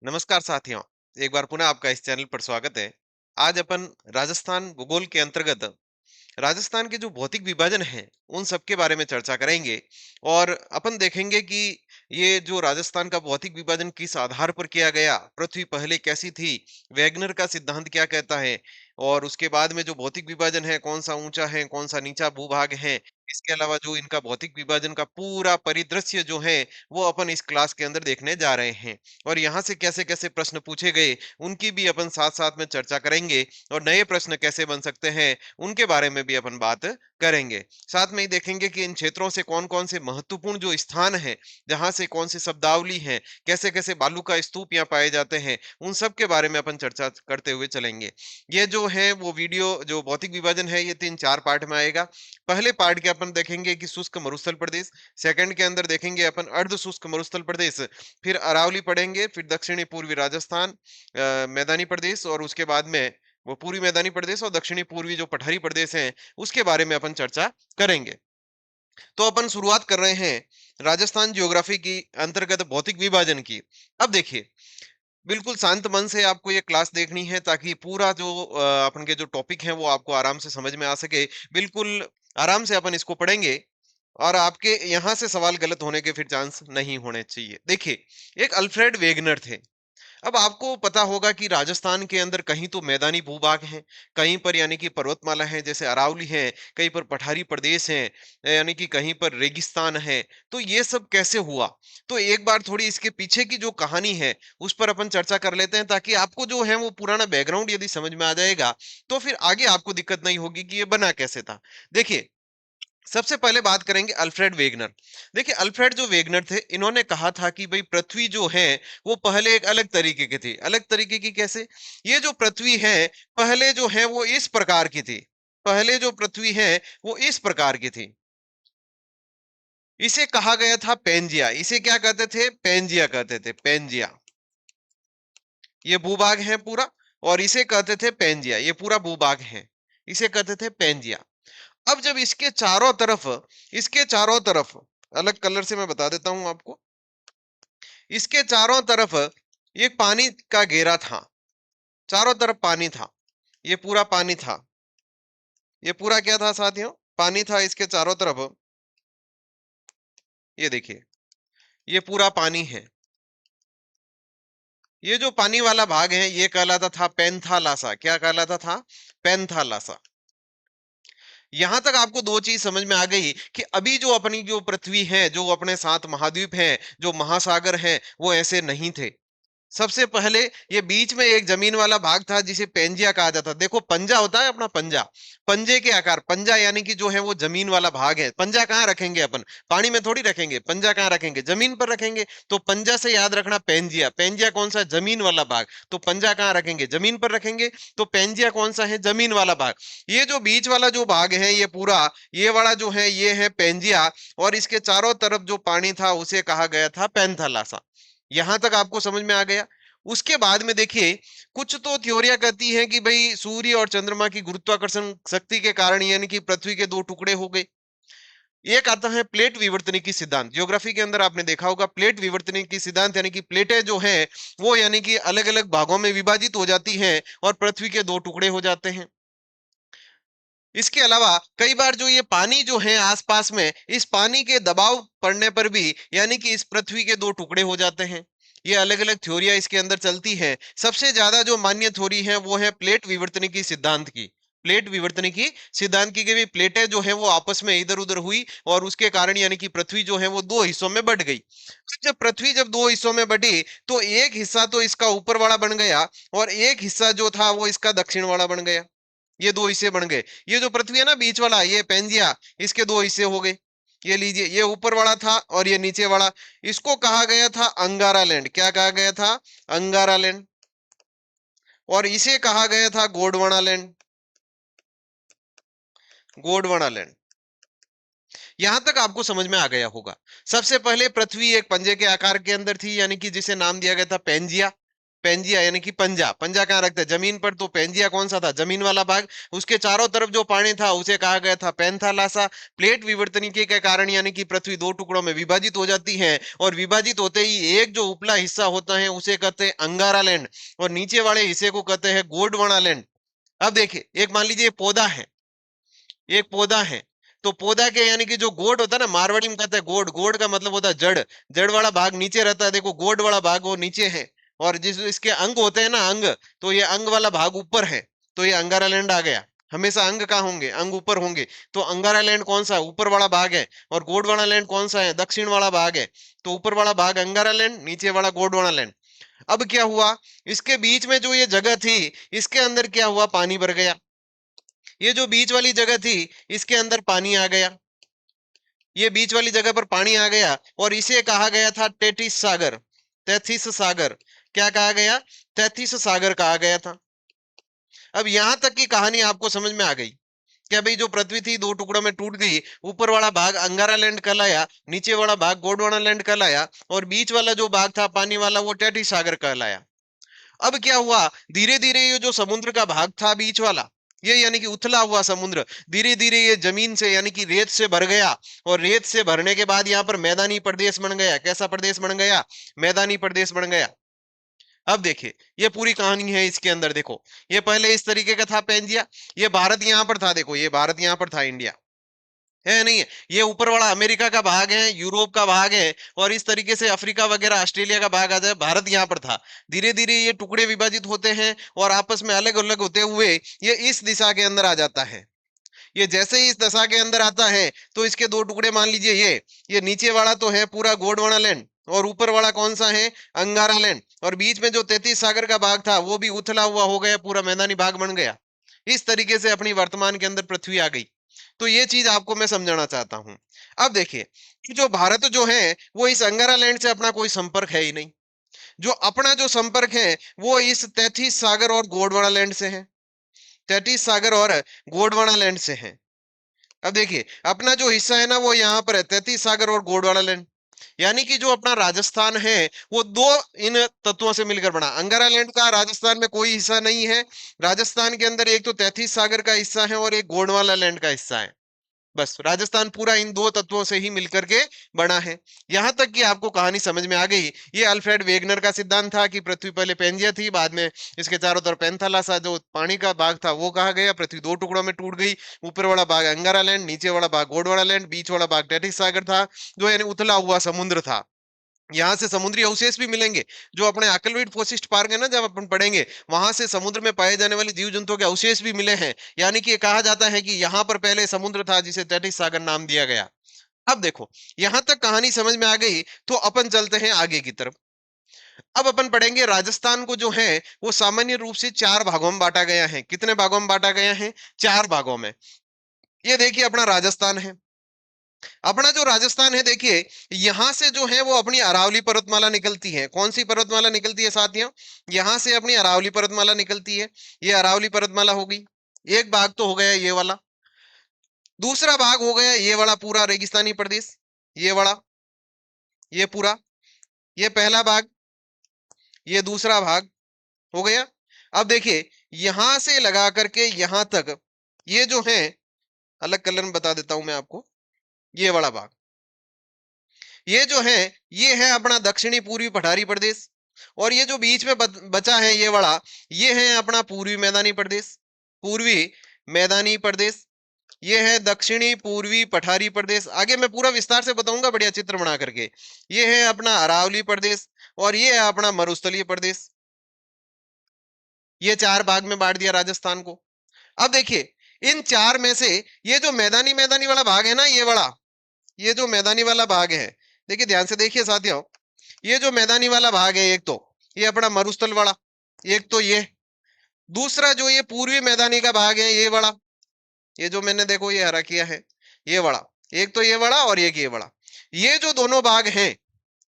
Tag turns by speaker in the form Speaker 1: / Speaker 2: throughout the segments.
Speaker 1: नमस्कार साथियों। एक बार पुनः आपका इस चैनल पर स्वागत है। आज अपन राजस्थान भूगोल के अंतर्गत राजस्थान के जो भौतिक विभाजन है उन सब के बारे में चर्चा करेंगे। और अपन देखेंगे कि ये जो राजस्थान का भौतिक विभाजन किस आधार पर किया गया, पृथ्वी पहले कैसी थी, वैगनर का सिद्धांत क्या कहता है, और उसके बाद में जो भौतिक विभाजन है कौन सा ऊंचा है कौन सा नीचा भूभाग है। इसके अलावा जो इनका भौतिक विभाजन का पूरा परिदृश्य जो है वो अपन इस क्लास के अंदर देखने जा रहे हैं। और यहाँ से कैसे कैसे प्रश्न पूछे गए उनकी भी अपन साथ साथ में चर्चा करेंगे, और नए प्रश्न कैसे बन सकते हैं उनके बारे में भी अपन बात करेंगे। साथ में ही देखेंगे कि इन क्षेत्रों से कौन-कौन से महत्वपूर्ण जो स्थान हैं, जहाँ से कौन सी शब्दावली है, कैसे-कैसे बालू का स्तूप यहाँ पाए जाते हैं, उन सब के बारे में अपन चर्चा करते हुए चलेंगे। ये जो है वो वीडियो जो भौतिक विभाजन है ये 3-4 पार्ट में आएगा। पहले पार्ट के अपन देखेंगे कि शुष्क मरुस्थल प्रदेश, सेकंड के अंदर देखेंगे अपन अर्ध शुष्क मरुस्थल प्रदेश, फिर अरावली पढ़ेंगे, फिर दक्षिणी पूर्वी राजस्थान मैदानी प्रदेश, और उसके बाद में वो पूर्वी मैदानी प्रदेश और दक्षिणी पूर्वी जो पठारी प्रदेश हैं उसके बारे में अपन चर्चा करेंगे। तो अपन शुरुआत कर रहे हैं राजस्थान ज्योग्राफी की अंतर्गत भौतिक विभाजन की। अब देखिए, बिल्कुल शांत मन से आपको ये क्लास देखनी है ताकि पूरा जो अपन के जो टॉपिक है वो आपको आराम से समझ में आ सके। बिल्कुल आराम से अपन इसको पढ़ेंगे, और आपके यहाँ से सवाल गलत होने के फिर चांस नहीं होने चाहिए। देखिए, एक अल्फ्रेड वेगनर थे। अब आपको पता होगा कि राजस्थान के अंदर कहीं तो मैदानी भूभाग हैं, कहीं पर यानी कि पर्वतमाला है जैसे अरावली है, कहीं पर पठारी प्रदेश है, यानी कि कहीं पर रेगिस्तान है। तो ये सब कैसे हुआ? तो एक बार थोड़ी इसके पीछे की जो कहानी है उस पर अपन चर्चा कर लेते हैं, ताकि आपको जो है वो पुराना बैकग्राउंड यदि समझ में आ जाएगा तो फिर आगे आपको दिक्कत नहीं होगी कि ये बना कैसे था। देखिए, सबसे पहले बात करेंगे अल्फ्रेड वेगनर। देखिए, अल्फ्रेड जो वेगनर थे इन्होंने कहा था कि भाई पृथ्वी जो है वो पहले एक अलग तरीके की थी। अलग तरीके की कैसे? ये जो पृथ्वी है पहले जो है वो इस प्रकार की थी। पहले जो पृथ्वी है वो इस प्रकार की थी। इसे कहा गया था पेंजिया। इसे क्या कहते थे? पेंजिया कहते थे, पेंजिया। ये भूभाग है पूरा, और इसे कहते थे पेंजिया। ये पूरा भूभाग है, इसे कहते थे पेंजिया। अब जब इसके चारों तरफ अलग कलर से मैं बता देता हूं आपको। इसके चारों तरफ एक पानी का घेरा था, चारों तरफ पानी था। ये पूरा पानी था। ये पूरा क्या था साथियों? पानी था इसके चारों तरफ। ये देखिए, ये पूरा पानी है। ये जो पानी वाला भाग है ये कहलाता था पेंथालासा। क्या कहलाता था? पेंथालासा। यहां तक आपको दो चीज समझ में आ गई कि अभी जो अपनी जो पृथ्वी है, जो अपने 7 महाद्वीप हैं, जो महासागर हैं, वो ऐसे नहीं थे। सबसे पहले ये बीच में एक जमीन वाला भाग था जिसे पेंजिया कहा जाता। देखो, पंजा होता है अपना, पंजा, पंजे के आकार, पंजा यानी कि जो है वो जमीन वाला भाग है। पंजा कहाँ रखेंगे अपन? पानी में थोड़ी रखेंगे। पंजा कहाँ रखेंगे? जमीन पर रखेंगे। तो पंजा से याद रखना पेंजिया। पेंजिया कौन सा? जमीन वाला भाग। तो पंजा कहाँ रखेंगे? जमीन पर रखेंगे। तो पेंजिया कौन सा है? जमीन वाला भाग। ये जो बीच वाला जो भाग है ये पूरा, ये वाला जो है ये है पेंजिया। और इसके चारों तरफ जो पानी था उसे कहा गया था पेंथालासा। यहां तक आपको समझ में आ गया? उसके बाद में देखिए, कुछ तो थ्योरिया कहती हैं कि भाई सूर्य और चंद्रमा की गुरुत्वाकर्षण शक्ति के कारण यानी कि पृथ्वी के दो टुकड़े हो गए। एक आता है प्लेट विवर्तनिकी सिद्धांत। ज्योग्राफी के अंदर आपने देखा होगा प्लेट विवर्तनिकी सिद्धांत, यानी कि प्लेटें जो हैं वो यानी कि अलग अलग भागों में विभाजित हो जाती हैं और पृथ्वी के दो टुकड़े हो जाते हैं। इसके अलावा कई बार जो ये पानी जो है आसपास में, इस पानी के दबाव पड़ने पर भी यानी कि इस पृथ्वी के दो टुकड़े हो जाते हैं। ये अलग अलग थ्योरिया इसके अंदर चलती है। सबसे ज्यादा जो मान्य थ्योरी है वो है प्लेट विवर्तनिकी सिद्धांत की। प्लेट विवर्तनिकी सिद्धांत की भी प्लेटें जो है वो आपस में इधर उधर हुई, और उसके कारण यानी कि पृथ्वी जो है वो दो हिस्सों में बट गई। जब पृथ्वी जब दो हिस्सों में बटी तो एक हिस्सा तो इसका ऊपर वाला बन गया, और एक हिस्सा जो था वो इसका दक्षिण वाला बन गया। ये दो हिस्से बन गए। ये जो पृथ्वी है ना बीच वाला, ये पेंजिया, इसके दो हिस्से हो गए। ये लीजिए, ये ऊपर वाला था और ये नीचे वाला। इसको कहा गया था अंगारा लैंड। क्या कहा गया था? अंगारा लैंड। और इसे कहा गया था गोंडवाना लैंड। गोंडवाना लैंड। यहां तक आपको समझ में आ गया होगा। सबसे पहले पृथ्वी एक पंजे के आकार के अंदर थी, यानी कि जिसे नाम दिया गया था पेंजिया। पेंजिया यानी कि पंजा। पंजा कहाँ रखते हैं? जमीन पर। तो पेंजिया कौन सा था? जमीन वाला भाग। उसके चारों तरफ जो पानी था उसे कहा गया था पैंथालासा। प्लेट विवर्तनिकी के कारण यानी कि पृथ्वी दो टुकड़ों में विभाजित हो जाती है, और विभाजित होते ही एक जो उपला हिस्सा होता है उसे कहते हैं अंगारा लैंड, और नीचे वाले हिस्से को कहते हैं गोंडवाना लैंड। अब देखिए, एक मान लीजिए पौधा है, एक पौधा है, तो पौधा के यानी कि जो गोड होता है ना, मारवाड़ी में कहते हैं गोड। गोड का मतलब होता है जड़। जड़ वाला भाग नीचे रहता है, देखो गोड वाला भाग वो नीचे है। और जिस इसके अंग होते हैं ना, अंग, तो ये अंग वाला भाग ऊपर है। तो ये अंगारा लैंड आ गया। हमेशा अंग कहाँ होंगे? अंग ऊपर होंगे। तो अंगारा लैंड कौन सा? ऊपर वाला भाग है। और गोड वाला लैंड कौन सा है? दक्षिण वाला भाग है। तो ऊपर वाला भाग अंगारा लैंड, नीचे वाला गोड वाला लैंड। अब क्या हुआ? इसके बीच में जो ये जगह थी, इसके अंदर क्या हुआ? पानी भर गया। ये जो बीच वाली जगह थी, इसके अंदर पानी आ गया। ये बीच वाली जगह पर पानी आ गया, और इसे कहा गया था टेथिस सागर। तैथिस सागर। क्या कहा गया? तैथिस सागर कहा गया था। अब यहां तक की कहानी आपको समझ में आ गई। क्या भाई, जो पृथ्वी थी दो टुकड़ों में टूट गई। ऊपर वाला भाग अंगारा लैंड कहलाया, नीचे वाला भाग गोंडवाना लैंड कहलाया, और बीच वाला जो भाग था पानी वाला, वो टेथिस सागर कहलाया। अब क्या हुआ? धीरे धीरे ये जो समुद्र का भाग था बीच वाला, ये यानी कि उथला हुआ समुद्र, धीरे धीरे ये जमीन से यानी कि रेत से भर गया। और रेत से भरने के बाद यहाँ पर मैदानी प्रदेश बन गया। कैसा प्रदेश बन गया? मैदानी प्रदेश बन गया। अब देखिए, ये पूरी कहानी है इसके अंदर। देखो, ये पहले इस तरीके का था पेंजिया। ये भारत यहाँ पर था, देखो ये भारत यहाँ पर था, इंडिया है नहीं है। ये ऊपर वाला अमेरिका का भाग है, यूरोप का भाग है, और इस तरीके से अफ्रीका वगैरह ऑस्ट्रेलिया का भाग आ जाए। भारत यहाँ पर था। धीरे धीरे ये टुकड़े विभाजित होते हैं, और आपस में अलग अलग होते हुए ये इस दिशा के अंदर आ जाता है। ये जैसे ही इस दशा के अंदर आता है, तो इसके दो टुकड़े मान लीजिए। ये नीचे वाला तो है पूरा गोंडवाना लैंड, और ऊपर वाला कौन सा है? अंगारा लैंड। और बीच में जो तैतीस सागर का भाग था, वो भी उथला हुआ हो गया, पूरा मैदानी भाग बन गया। इस तरीके से अपनी वर्तमान के अंदर पृथ्वी आ गई। तो ये चीज आपको मैं समझाना चाहता हूं। अब देखिए, कि जो भारत जो है, वो इस अंगारा लैंड से अपना कोई संपर्क है ही नहीं। जो अपना जो संपर्क है, वो इस तैतीस सागर और गोंडवाना लैंड से है। तैतीस सागर और गोंडवाना लैंड से है। अब देखिए, अपना जो हिस्सा है ना, वो यहाँ पर है, तैतीस सागर और गोंडवाना लैंड। यानी कि जो अपना राजस्थान है, वो दो इन तत्वों से मिलकर बना। अंगारा लैंड का राजस्थान में कोई हिस्सा नहीं है। राजस्थान के अंदर एक तो तैतीस सागर का हिस्सा है, और एक गोंडवाना लैंड का हिस्सा है। बस राजस्थान पूरा इन दो तत्वों से ही मिलकर के बना है। यहां तक कि आपको कहानी समझ में आ गई। ये अल्फ्रेड वेगनर का सिद्धांत था कि पृथ्वी पहले पेंजिया थी, बाद में इसके चारों तरफ पैंथालासा जो पानी का भाग था वो कहा गया। पृथ्वी दो टुकड़ों में टूट गई। ऊपर वाला भाग अंगारा लैंड, नीचे वाला भाग गोंडवाना लैंड, बीच वाला भाग टेथिस सागर था, जो यानी उथला हुआ समुद्र था। यहाँ से समुद्री अवशेष भी मिलेंगे। जो अपने अकलवेट फोसिस्ट पार्क है ना, जब अपन पढ़ेंगे, वहां से समुद्र में पाए जाने वाले जीव जंतुओं के अवशेष भी मिले हैं। यानी कि ये कहा जाता है कि यहाँ पर पहले समुद्र था, जिसे तैतीस सागर नाम दिया गया। अब देखो, यहां तक कहानी समझ में आ गई, तो अपन चलते हैं आगे की तरफ। अब अपन पढ़ेंगे राजस्थान को जो है, वो सामान्य रूप से चार भागों में बांटा गया है। कितने भागों में बांटा गया है? चार भागों में। ये देखिए अपना राजस्थान है। अपना जो राजस्थान है, देखिए यहां से जो है वो अपनी अरावली पर्वतमाला निकलती है। कौन सी पर्वतमाला निकलती है साथियों? यहां से अपनी अरावली पर्वतमाला निकलती है। ये अरावली पर्वतमाला हो गई। एक भाग तो हो गया ये वाला। दूसरा भाग हो गया ये वाला पूरा रेगिस्तानी प्रदेश, ये वाला, ये पूरा, ये पहला भाग, ये दूसरा भाग हो गया। अब देखिए, यहां से लगा करके यहां तक, ये जो है, अलग कलर में बता देता हूं मैं आपको, ये वाला भाग, ये जो है, ये है अपना दक्षिणी पूर्वी पठारी प्रदेश। और ये जो बीच में बचा है ये वाला, ये है अपना पूर्वी मैदानी प्रदेश। पूर्वी मैदानी प्रदेश। ये है दक्षिणी पूर्वी पठारी प्रदेश। आगे मैं पूरा विस्तार से बताऊंगा, बढ़िया चित्र बना करके। ये है अपना अरावली प्रदेश, और ये है अपना मरुस्थलीय प्रदेश। ये चार भाग में बांट दिया राजस्थान को। अब देखिए, इन चार में से ये जो मैदानी मैदानी वाला भाग है ना, ये वाला, ये जो मैदानी वाला भाग है, देखिए ध्यान से देखिए साथियों, ये जो मैदानी वाला भाग है, एक तो ये अपना मरुस्थल वाला, एक तो ये, दूसरा जो ये पूर्वी मैदानी का भाग है, ये वाला, ये जो मैंने देखो ये हरा किया है, ये वाला, एक तो ये वाला और एक ये वाला। ये जो दोनों भाग हैं,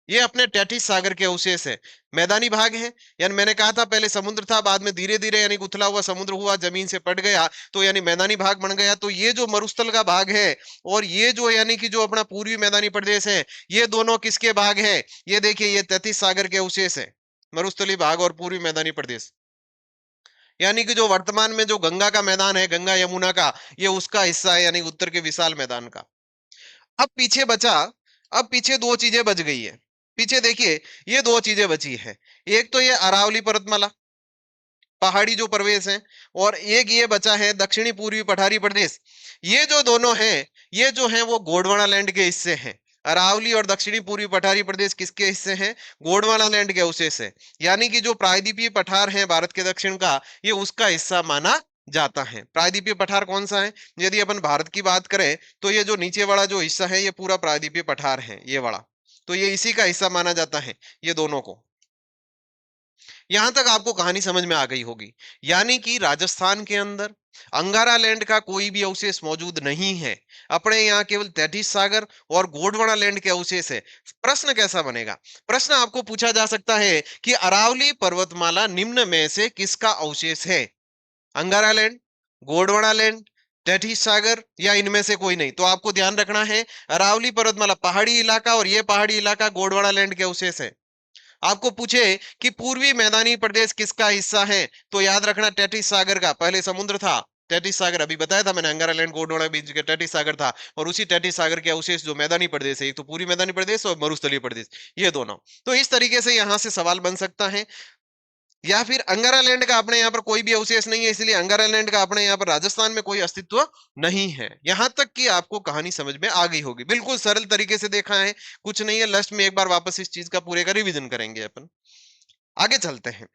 Speaker 1: ये अपने टेथिस सागर के अवशेष है, मैदानी भाग है। यानी मैंने कहा था पहले समुद्र था, बाद में धीरे धीरे यानी उथला हुआ समुद्र हुआ, जमीन से पट गया, तो यानी मैदानी भाग बन गया। तो ये जो मरुस्थल का भाग है, और ये जो यानी कि जो अपना पूर्वी मैदानी प्रदेश है, ये दोनों किसके भाग है? ये देखिए, ये तैतीस सागर के अवशेष है। मरुस्थलीय भाग और पूर्वी मैदानी प्रदेश। यानी कि जो वर्तमान में जो गंगा का मैदान है, गंगा यमुना का, ये उसका हिस्सा है, यानी उत्तर के विशाल मैदान का। अब पीछे बचा, अब पीछे दो चीजें बच गई है। पीछे देखिए, ये दो चीजें बची है। एक तो ये अरावली पर्वतमाला, पहाड़ी जो प्रदेश है, और एक ये बचा है दक्षिणी पूर्वी पठारी प्रदेश। ये जो दोनों हैं, ये जो हैं वो गोंडवाना लैंड के हिस्से हैं। अरावली और दक्षिणी पूर्वी पठारी प्रदेश किसके हिस्से हैं? गोंडवाना लैंड के अवशेष है। यानी कि जो प्रायद्वीपीय पठार है भारत के दक्षिण का, ये उसका हिस्सा माना जाता है। प्रायद्वीपीय पठार कौन सा है? यदि अपन भारत की बात करें तो ये जो नीचे वाला जो हिस्सा है, ये पूरा प्रायद्वीपीय पठार है, ये वाला। तो ये इसी का हिस्सा माना जाता है, ये दोनों को। यहां तक आपको कहानी समझ में आ गई होगी। यानी कि राजस्थान के अंदर अंगारा लैंड का कोई भी अवशेष मौजूद नहीं है। अपने यहाँ केवल तैतीस सागर और गोंडवाना लैंड के अवशेष है। प्रश्न कैसा बनेगा? प्रश्न आपको पूछा जा सकता है कि अरावली पर्वतमाला निम्न में से किसका अवशेष है? अंगारा लैंड, गोंडवाना लैंड, तैतीस सागर, या इनमें से कोई नहीं? तो आपको ध्यान रखना है, अरावली पर्वतमाला पहाड़ी इलाका और यह पहाड़ी इलाका गोंडवाना लैंड के अवशेष है। आपको पूछे कि पूर्वी मैदानी प्रदेश किसका हिस्सा है, तो याद रखना तैतीस सागर का। पहले समुद्र था तैतीस सागर, अभी बताया था मैंने, अंगारा लैंड गोंडवाना बीच के तैतीस सागर था, और उसी तैतीस सागर के अवशेष जो मैदानी प्रदेश है, एक तो पूर्वी मैदानी प्रदेश और मरुस्थलीय प्रदेश, ये दोनों। तो इस तरीके से यहां से सवाल बन सकता है। या फिर अंगारा लैंड का अपने यहाँ पर कोई भी अवशेष नहीं है, इसलिए अंगारा लैंड का अपने यहाँ पर राजस्थान में कोई अस्तित्व नहीं है। यहां तक कि आपको कहानी समझ में आ गई होगी, बिल्कुल सरल तरीके से देखा है, कुछ नहीं है। लास्ट में एक बार वापस इस चीज का पूरे का रिवीजन करेंगे अपन। आगे चलते हैं।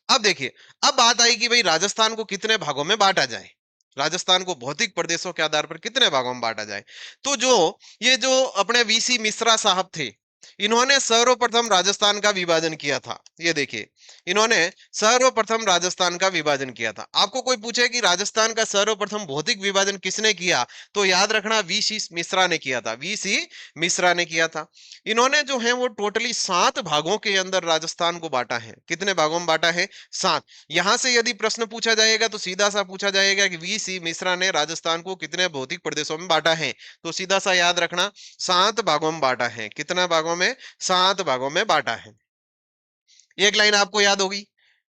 Speaker 1: अब देखिए, अब बात आई कि भाई राजस्थान को कितने भागों में बांटा जाए, राजस्थान को भौतिक प्रदेशों के आधार पर कितने भागों में बांटा जाए। तो जो ये जो अपने वीसी मिश्रा साहब थे, इन्होंने सर्वप्रथम राजस्थान का विभाजन किया था। ये देखिए, इन्होंने सर्वप्रथम राजस्थान का विभाजन किया था। आपको कोई पूछे कि राजस्थान का सर्वप्रथम भौतिक विभाजन किसने किया, तो याद रखना वीसी मिश्रा ने किया था, वीसी मिश्रा ने किया था। इन्होंने जो है वो टोटली 7 भागों के अंदर राजस्थान को बांटा है। कितने भागों में बांटा है? 7। यहां से यदि प्रश्न पूछा जाएगा तो सीधा सा पूछा जाएगा कि वीसी मिश्रा ने राजस्थान को कितने भौतिक प्रदेशों में बांटा है, तो सीधा सा याद रखना 7 भागों में बांटा है। कितना भागों में? 7 भागों में बांटा है। एक लाइन आपको याद होगी।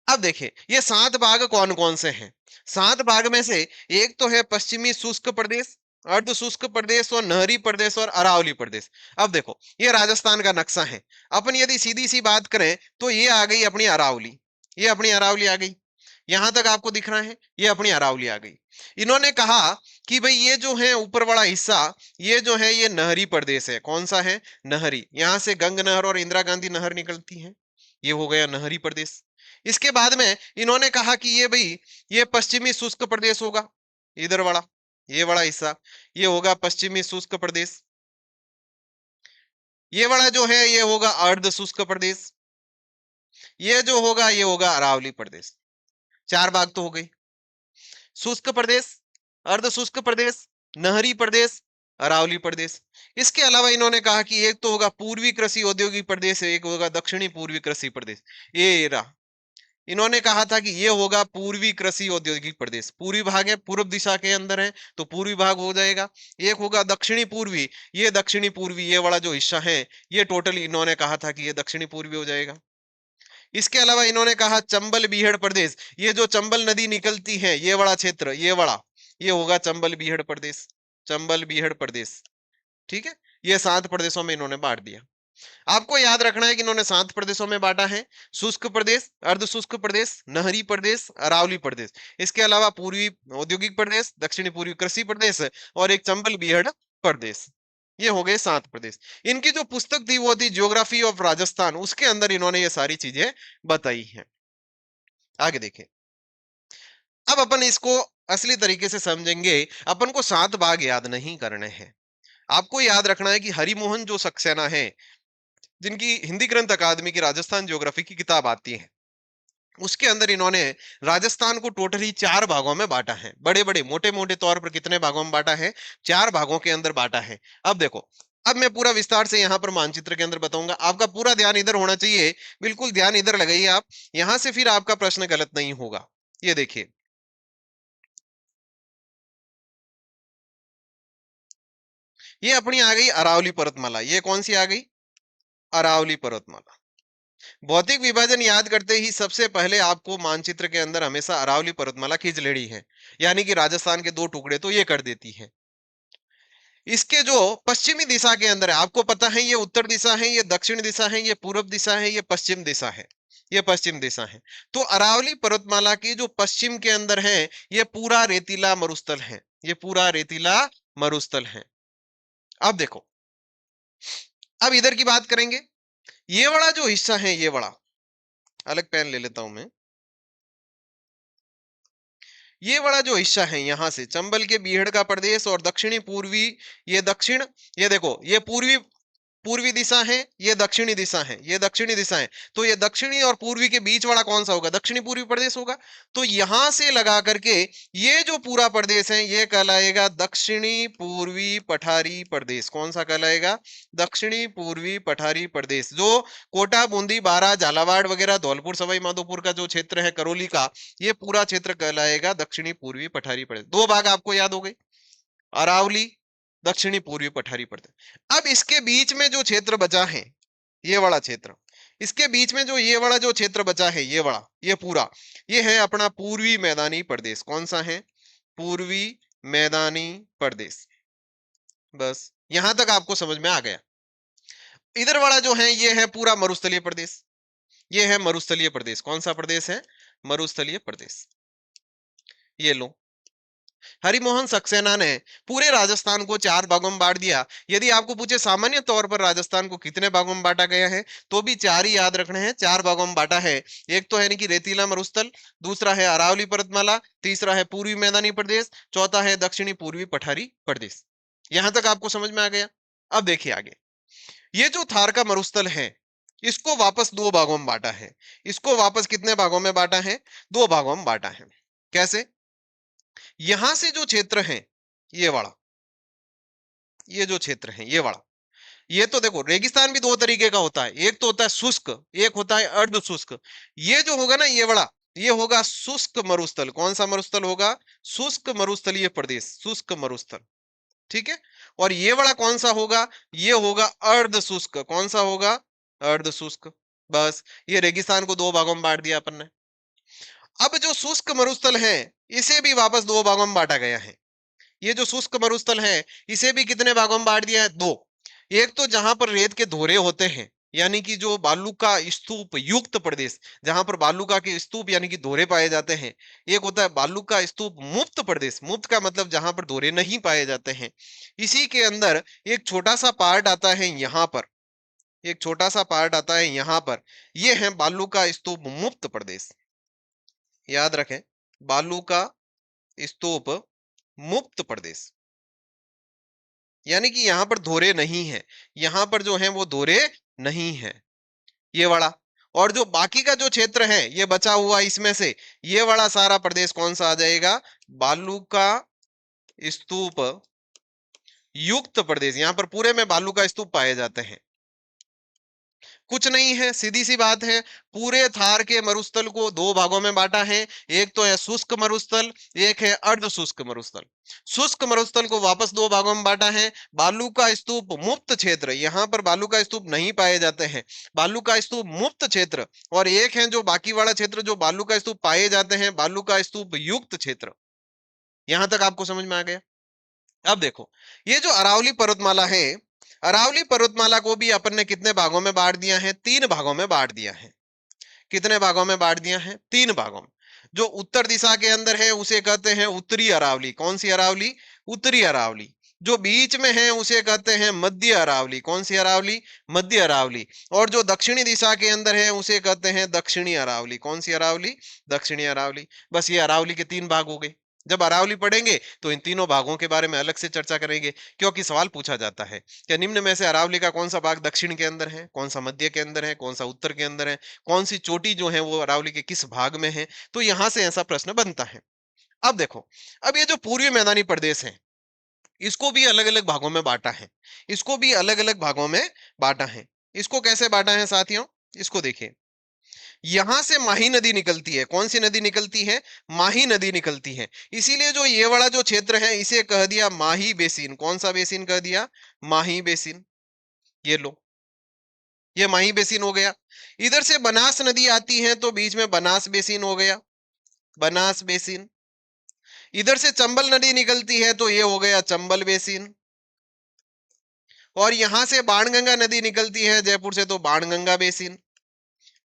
Speaker 1: अब देखिए, ये 7 भाग कौन कौन से हैं? 7 भाग में से एक तो है पश्चिमी शुष्क प्रदेश, अर्ध शुष्क प्रदेश और नहरी प्रदेश और अरावली प्रदेश। अब देखो, ये राजस्थान का नक्शा है। अपन यदि सीधी सी बात करें तो ये आ गई अपनी अरावली, ये अपनी अरावली आ गई। यहां तक आपको दिख रहा है, ये अपनी अरावली आ गई। इन्होंने कहा कि भाई ये जो है ऊपर वाला हिस्सा, ये जो है ये नहरी प्रदेश है। कौन सा है? नहरी। यहां से गंग नहर और इंदिरा गांधी नहर निकलती है, ये हो गया नहरी प्रदेश। इसके बाद में इन्होंने कहा कि ये भाई, ये पश्चिमी शुष्क प्रदेश होगा, इधर वाला, ये वाला हिस्सा, ये होगा पश्चिमी शुष्क प्रदेश। ये वाला जो है ये होगा अर्ध शुष्क प्रदेश। ये जो होगा ये होगा अरावली प्रदेश। 4 भाग तो हो गए। शुष्क प्रदेश, अर्ध शुष्क प्रदेश, नहरी प्रदेश, अरावली प्रदेश। इसके अलावा इन्होंने कहा कि एक तो होगा पूर्वी कृषि औद्योगिक प्रदेश, एक होगा दक्षिणी पूर्वी कृषि प्रदेश। ये रहा। इन्होंने कहा था कि ये होगा पूर्वी कृषि औद्योगिक प्रदेश। पूर्वी भाग है, पूर्व दिशा के अंदर है, तो पूर्वी भाग हो जाएगा। एक होगा दक्षिणी पूर्वी, ये दक्षिणी पूर्वी, ये वाला जो हिस्सा है, ये टोटल इन्होंने कहा था कि ये दक्षिणी पूर्वी हो जाएगा। इसके अलावा इन्होंने कहा चंबल बीहड़ प्रदेश, ये जो चंबल नदी निकलती है, ये वाला क्षेत्र, ये वाला, ये होगा चंबल बीहड़ प्रदेश, चंबल बीहड़ प्रदेश। ठीक है, ये 7 प्रदेशों में इन्होंने बांट दिया। आपको याद रखना है कि इन्होंने 7 प्रदेशों में बांटा है। शुष्क प्रदेश, अर्ध शुष्क प्रदेश, नहरी प्रदेश, अरावली प्रदेश। इसके अलावा पूर्वी औद्योगिक प्रदेश, दक्षिणी पूर्वी कृषि प्रदेश और एक चंबल बीहड़ प्रदेश। ये हो गए 7 प्रदेश। इनकी जो पुस्तक थी वो थी ज्योग्राफी ऑफ राजस्थान, उसके अंदर इन्होंने ये सारी चीजें बताई हैं। आगे देखें। अब अपन इसको असली तरीके से समझेंगे। अपन को 7 भाग याद नहीं करने हैं। आपको याद रखना है कि हरिमोहन जो सक्सेना है, जिनकी हिंदी ग्रंथ अकादमी की राजस्थान ज्योग्राफी की किताब आती है, उसके अंदर इन्होंने राजस्थान को टोटली 4 भागों में बांटा है। बड़े बड़े मोटे मोटे तौर पर कितने भागों में बांटा है? 4 भागों के अंदर बांटा है। अब देखो, अब मैं पूरा विस्तार से यहाँ पर मानचित्र के अंदर बताऊंगा। आपका पूरा ध्यान इधर होना चाहिए, बिल्कुल ध्यान इधर लगाइए आप, यहां से फिर आपका प्रश्न गलत नहीं होगा। ये देखिए, ये अपनी आ गई अरावली पर्वतमाला। ये कौन सी आ गई? अरावली पर्वतमाला। भौतिक विभाजन याद करते ही सबसे पहले आपको मानचित्र के अंदर हमेशा अरावली पर्वतमाला खींच लेनी है, यानी कि राजस्थान के दो टुकड़े तो ये कर देती है। इसके जो पश्चिमी दिशा के अंदर है, आपको पता है ये उत्तर दिशा है, ये दक्षिण दिशा है, ये पूर्व दिशा है, ये पश्चिम दिशा है, ये पश्चिम दिशा है। तो अरावली पर्वतमाला की जो पश्चिम के अंदर है, ये पूरा रेतीला मरुस्थल है, ये पूरा रेतीला मरुस्थल है। अब देखो, अब इधर की बात करेंगे। ये वाला जो हिस्सा है, ये वाला, अलग पेन ले लेता हूं मैं। ये वाला जो हिस्सा है, यहां से चंबल के बीहड़ का प्रदेश और दक्षिणी पूर्वी, ये दक्षिण, ये देखो ये पूर्वी, पूर्वी दिशा है, ये दक्षिणी दिशा है, ये दक्षिणी दिशा है। तो ये दक्षिणी और पूर्वी के बीच वाला कौन सा होगा? दक्षिणी पूर्वी प्रदेश होगा। तो यहां से लगा करके ये जो पूरा प्रदेश है, ये कहलाएगा दक्षिणी पूर्वी पठारी प्रदेश। कौन सा कहलाएगा? दक्षिणी पूर्वी पठारी प्रदेश। जो कोटा, बूंदी, बारां, झालावाड़ वगैरह, धौलपुर, सवाई माधोपुर का जो क्षेत्र है, करौली का, ये पूरा क्षेत्र कहलाएगा दक्षिणी पूर्वी पठारी प्रदेश। दो भाग आपको याद हो गए, अरावली, दक्षिणी पूर्वी पठारी प्रदेश। अब इसके बीच में जो क्षेत्र बचा है, ये वाला क्षेत्र, इसके बीच में जो ये वाला जो क्षेत्र बचा है, ये वाला, ये पूरा, ये है अपना पूर्वी मैदानी प्रदेश। कौन सा है? पूर्वी मैदानी प्रदेश। बस यहां तक आपको समझ में आ गया। इधर वाला जो है, ये है पूरा मरुस्थलीय प्रदेश, ये है मरुस्थलीय प्रदेश। कौन सा प्रदेश है? मरुस्थलीय प्रदेश। ये लो, हरिमोहन सक्सेना ने पूरे राजस्थान को चार भागों में बांट दिया। यदि आपको पूछे सामान्य तौर पर राजस्थान को कितने भागों में बांटा गया है, तो भी चार ही याद रखने हैं। चार भागों में बांटा है। एक तो है कि रेतीला मरुस्थल, दूसरा है अरावली पर्वतमाला, तीसरा है पूर्वी मैदानी प्रदेश, चौथा है दक्षिणी पूर्वी पठारी प्रदेश। यहां तक आपको समझ में आ गया। अब देखिए आगे, ये जो थार का मरुस्थल है, इसको वापस दो भागों में बांटा है। इसको वापस कितने भागों में बांटा है? दो भागों में बांटा है। कैसे? यहां से जो क्षेत्र है, ये वाला, ये जो क्षेत्र है, ये वाला, ये तो देखो रेगिस्तान भी दो तरीके का होता है। एक तो होता है शुष्क, एक होता है अर्ध शुष्क। ये जो होगा ना, ये वाला, ये होगा शुष्क मरुस्थल। कौन सा मरुस्थल होगा? शुष्क मरुस्थलीय प्रदेश, शुष्क मरुस्थल। ठीक है। और ये वाला कौन सा होगा? ये होगा अर्ध शुष्क। कौन सा होगा? अर्ध शुष्क। बस ये रेगिस्तान को दो भागों में बांट दिया अपन ने। अब जो शुष्क मरुस्थल है, इसे भी वापस दो भागों में बांटा गया है। ये जो शुष्क मरुस्थल है, इसे भी कितने भागों में बांट दिया है? दो। एक तो जहां पर रेत के धोरे होते हैं, यानी कि जो बालू का स्तूप युक्त प्रदेश, जहां पर बालू का के स्तूप यानी कि धोरे पाए जाते हैं। एक होता है बालू का स्तूप मुक्त प्रदेश। मुक्त का मतलब जहां पर धोरे नहीं पाए जाते हैं। इसी के अंदर एक छोटा सा पार्ट आता है यहाँ पर, एक छोटा सा पार्ट आता है यहाँ पर। यह है बालू का स्तूप मुक्त प्रदेश। याद रखें, बालू का स्तूप मुक्त प्रदेश, यानी कि यहां पर धोरे नहीं है। यहां पर जो है वो धोरे नहीं है, ये वाला। और जो बाकी का जो क्षेत्र है, ये बचा हुआ इसमें से, ये वाला सारा प्रदेश कौन सा आ जाएगा? बालू का स्तूप युक्त प्रदेश। यहां पर पूरे में बालू का स्तूप पाए जाते हैं। कुछ नहीं है, सीधी सी बात है। पूरे थार के मरुस्थल को दो भागों में बांटा है। एक तो है शुष्क मरुस्थल, एक है अर्ध शुष्क मरुस्थल। शुष्क मरुस्थल को वापस दो भागों में बांटा है। बालू का स्तूप मुक्त क्षेत्र, यहां पर बालू का स्तूप नहीं पाए जाते हैं, बालू का स्तूप मुक्त क्षेत्र। और एक है जो बाकी वाला क्षेत्र जो बालू का स्तूप पाए जाते हैं, बालू का स्तूप युक्त क्षेत्र। यहां तक आपको समझ में आ गया। अब देखो, ये जो अरावली पर्वतमाला है, अरावली पर्वतमाला को भी अपन ने कितने भागों में बांट दिया है? तीन भागों में बांट दिया है। कितने भागों में बांट दिया है? तीन भागों में। जो उत्तर दिशा के अंदर है, उसे कहते हैं उत्तरी अरावली। कौन सी अरावली? उत्तरी अरावली। जो बीच में है, उसे कहते हैं मध्य अरावली। कौन सी अरावली? मध्य अरावली। और जो दक्षिणी दिशा के अंदर है, उसे कहते हैं दक्षिणी अरावली। कौन सी अरावली? दक्षिणी अरावली। बस ये अरावली के तीन भाग हो गए। जब अरावली पढ़ेंगे तो इन तीनों भागों के बारे में अलग से चर्चा करेंगे, क्योंकि सवाल पूछा जाता है कि निम्न में से अरावली का कौन सा भाग दक्षिण के अंदर है, कौन सा मध्य के अंदर है, कौन सा उत्तर के अंदर है, कौन सी चोटी जो है वो अरावली के किस भाग में है। तो यहां से ऐसा प्रश्न बनता है। अब देखो, अब ये जो पूर्वी मैदानी प्रदेश है, इसको भी अलग अलग भागों में बांटा है। इसको भी अलग अलग भागों में बांटा है। इसको कैसे बांटा है साथियों? इसको देखिए, यहां से माही नदी निकलती है। कौन सी नदी निकलती है? माही नदी निकलती है। इसीलिए जो ये वाला जो क्षेत्र है, इसे कह दिया माही बेसिन। कौन सा बेसिन कह दिया? माही बेसिन। ये लो, ये माही बेसिन हो गया। इधर से बनास नदी आती है तो बीच में बनास बेसिन हो गया, बनास बेसिन। इधर से चंबल नदी निकलती है तो ये हो गया चंबल बेसिन। और यहां से बाणगंगा नदी निकलती है जयपुर से तो बाणगंगा बेसिन।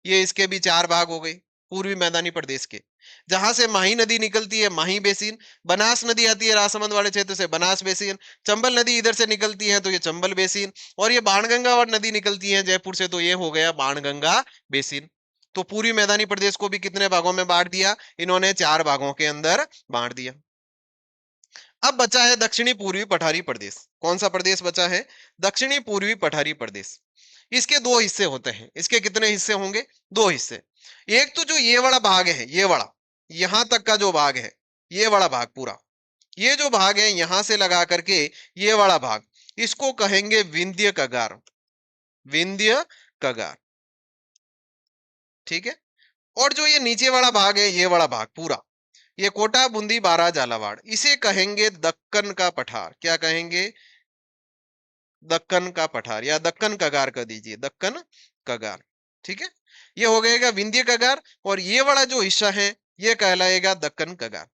Speaker 1: ये इसके भी चार भाग हो गए पूर्वी मैदानी प्रदेश के। जहां से माही नदी निकलती है माही बेसिन, बनास नदी आती है राजसमंद वाले क्षेत्र से बनास बेसिन, चंबल नदी इधर से निकलती है तो ये चंबल बेसिन, और ये बाणगंगा और नदी निकलती है जयपुर से तो ये हो गया बाणगंगा बेसिन। तो पूर्वी मैदानी प्रदेश को भी कितने भागों में बांट दिया इन्होंने? चार भागों के अंदर बांट दिया। अब बचा है दक्षिणी पूर्वी पठारी प्रदेश। कौन सा प्रदेश बचा है? दक्षिणी पूर्वी पठारी प्रदेश। इसके दो हिस्से होते हैं। इसके कितने हिस्से होंगे? दो हिस्से। एक तो जो ये वाला भाग है, ये वाला यहां तक का जो भाग है, ये वाला भाग पूरा, ये जो भाग है यहां से लगा करके ये वाला भाग, इसको कहेंगे विंध्य कगार। विंध्य कगार, ठीक है। और जो ये नीचे वाला भाग है, ये वाला भाग पूरा, ये कोटा बूंदी बारा झालावाड़, इसे कहेंगे दक्कन का पठार। क्या कहेंगे? दक्कन का पठार या दक्कन कगार कर दीजिए, दक्कन कगार, ठीक है। ये हो गएगा विंध्य कगार, और ये वाला जो हिस्सा है ये कहलाएगा दक्कन कगार।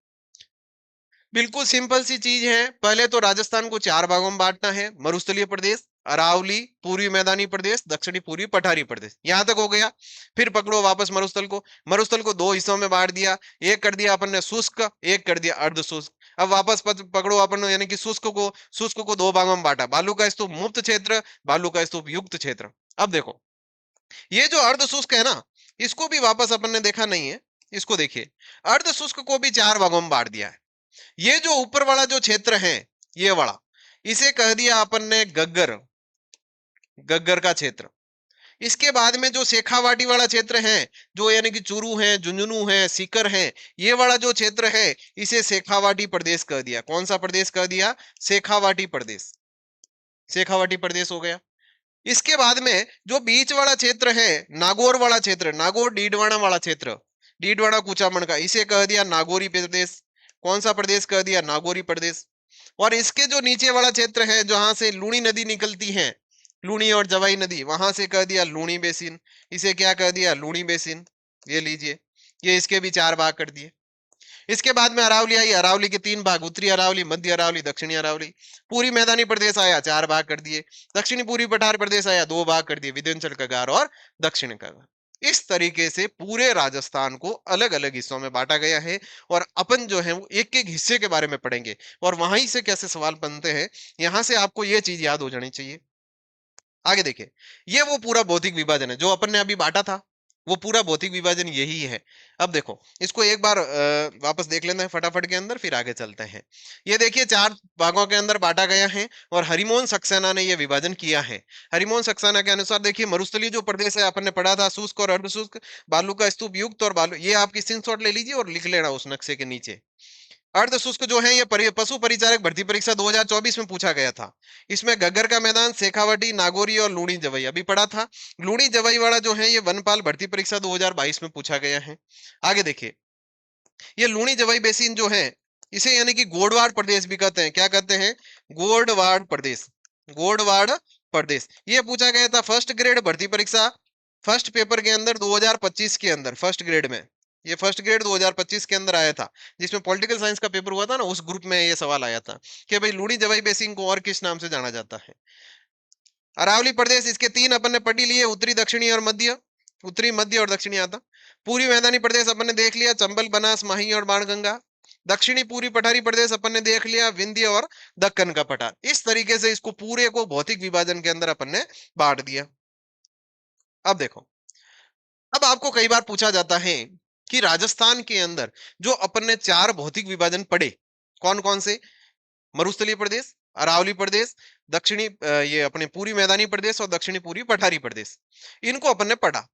Speaker 1: बिल्कुल सिंपल सी चीज है। पहले तो राजस्थान को चार भागों में बांटना है, मरुस्थलीय प्रदेश, अरावली, पूर्वी मैदानी प्रदेश, दक्षिणी पूर्वी पठारी प्रदेश, यहां तक हो गया। फिर पकड़ो वापस मरुस्थल को। मरुस्थल को दो हिस्सों में बांट दिया, एक कर दिया अपन ने शुष्क, एक कर दिया अर्ध शुष्क। अब वापस पकड़ो अपन, यानी कि शुष्क को दो भागों में बांटा, बालू का स्तूप मुक्त क्षेत्र, बालू का स्तूप युक्त क्षेत्र। अब देखो ये जो अर्ध शुष्क है ना, इसको भी वापस अपन ने देखा नहीं है। इसको देखिए, अर्ध शुष्क को भी चार भागों में बांट दिया है। ये जो ऊपर वाला जो क्षेत्र है, ये वाला, इसे कह दिया अपन ने गग्गर, गग्गर का क्षेत्र। इसके बाद में जो शेखावाटी वाला क्षेत्र है, जो यानी कि चूरू है, झुंझुनू है, सीकर है, ये वाला जो क्षेत्र है, इसे शेखावाटी प्रदेश कह दिया। कौन सा प्रदेश कह दिया? शेखावाटी प्रदेश। शेखावाटी प्रदेश हो गया। इसके बाद में जो बीच वाला क्षेत्र है, नागौर वाला क्षेत्र, नागौर डीडवाना वाला क्षेत्र, डीडवाना कुचामन का, इसे कह दिया नागौरी प्रदेश। कौन सा प्रदेश कह दिया? नागौरी प्रदेश। और इसके जो नीचे वाला क्षेत्र है, जहां से लूणी नदी निकलती है, लूणी और जवाई नदी, वहां से कह दिया लूणी बेसिन। इसे क्या कह दिया? लूणी बेसिन। ये लीजिए, ये इसके भी चार भाग कर दिए। इसके बाद में अरावली आई, अरावली के तीन भाग, उत्तरी अरावली, मध्य अरावली, दक्षिणी अरावली। पूरी मैदानी प्रदेश आया, चार भाग कर दिए। दक्षिणी पूर्वी पठार प्रदेश आया, दो भाग कर दिए, विंध्याचल कगार और दक्षिण कगार। इस तरीके से पूरे राजस्थान को अलग अलग हिस्सों में बांटा गया है, और अपन जो है वो एक एक हिस्से के बारे में पढ़ेंगे, और वहीं से कैसे सवाल बनते हैं, यहां से आपको ये चीज याद हो जानी चाहिए। आगे देखिए, ये वो पूरा भौतिक विभाजन है जो अपन ने अभी बांटा था, वो पूरा भौतिक विभाजन यही है। अब देखो इसको एक बार वापस देख लेते हैं फटाफट के अंदर, फिर आगे चलते हैं। ये देखिए चार भागों के अंदर बांटा गया है, और हरिमोहन सक्सेना ने ये विभाजन किया है। हरिमोहन सक्सेना के अनुसार देखिए, मरुस्थलीय जो प्रदेश है अपन ने पढ़ा था, शुष्क और अर्धशुष्क, बालू का स्तूप युक्त और बालू, ये आपकी स्क्रीनशॉट ले लीजिए और लिख लेना उस नक्शे के नीचे। अर्ध शुष्क जो है ये पशु परिचारक भर्ती परीक्षा 2024 में पूछा गया था। इसमें गग्गर का मैदान, शेखावाटी, नागौरी और लूणी जवई अभी पढ़ा था। लूणी जवई वाला जो है ये वनपाल भर्ती परीक्षा 2022 में पूछा गया है। आगे देखिए, ये लूणी जवई बेसिन जो है, इसे यानी कि गोडवाड़ प्रदेश भी कहते हैं। क्या कहते हैं? गोडवाड़ प्रदेश। गोडवाड़ प्रदेश ये पूछा गया था फर्स्ट ग्रेड भर्ती परीक्षा, फर्स्ट पेपर के अंदर 2025 के अंदर, फर्स्ट ग्रेड में। ये फर्स्ट ग्रेड 2025 के अंदर आया था, जिसमें पॉलिटिकल साइंस का पेपर हुआ था ना, उस ग्रुप में ये सवाल आया था कि भाई लूणी जवाई बेसिन को और किस नाम से जाना जाता है। अरावली प्रदेश, इसके तीन अपन ने पढ़ लिए, उत्तरी, दक्षिणी और मध्य। उत्तरी, मध्य और दक्षिणी आता। पूर्वी मैदानी प्रदेश अपन ने देख लिया, चंबल, बनास, माही और बाणगंगा। दक्षिणी पूर्वी पठारी प्रदेश अपन ने देख लिया, विंध्य और दक्कन का पठार। इस तरीके से इसको पूरे को भौतिक विभाजन के अंदर अपन ने बांट दिया। अब देखो, अब आपको कई बार पूछा जाता है कि राजस्थान के अंदर जो अपन ने चार भौतिक विभाजन पढ़े, कौन कौन से? मरुस्थलीय प्रदेश, अरावली प्रदेश, दक्षिणी ये अपने पूरी मैदानी प्रदेश और दक्षिणी पूर्वी पठारी प्रदेश, इनको अपन ने पढ़ा।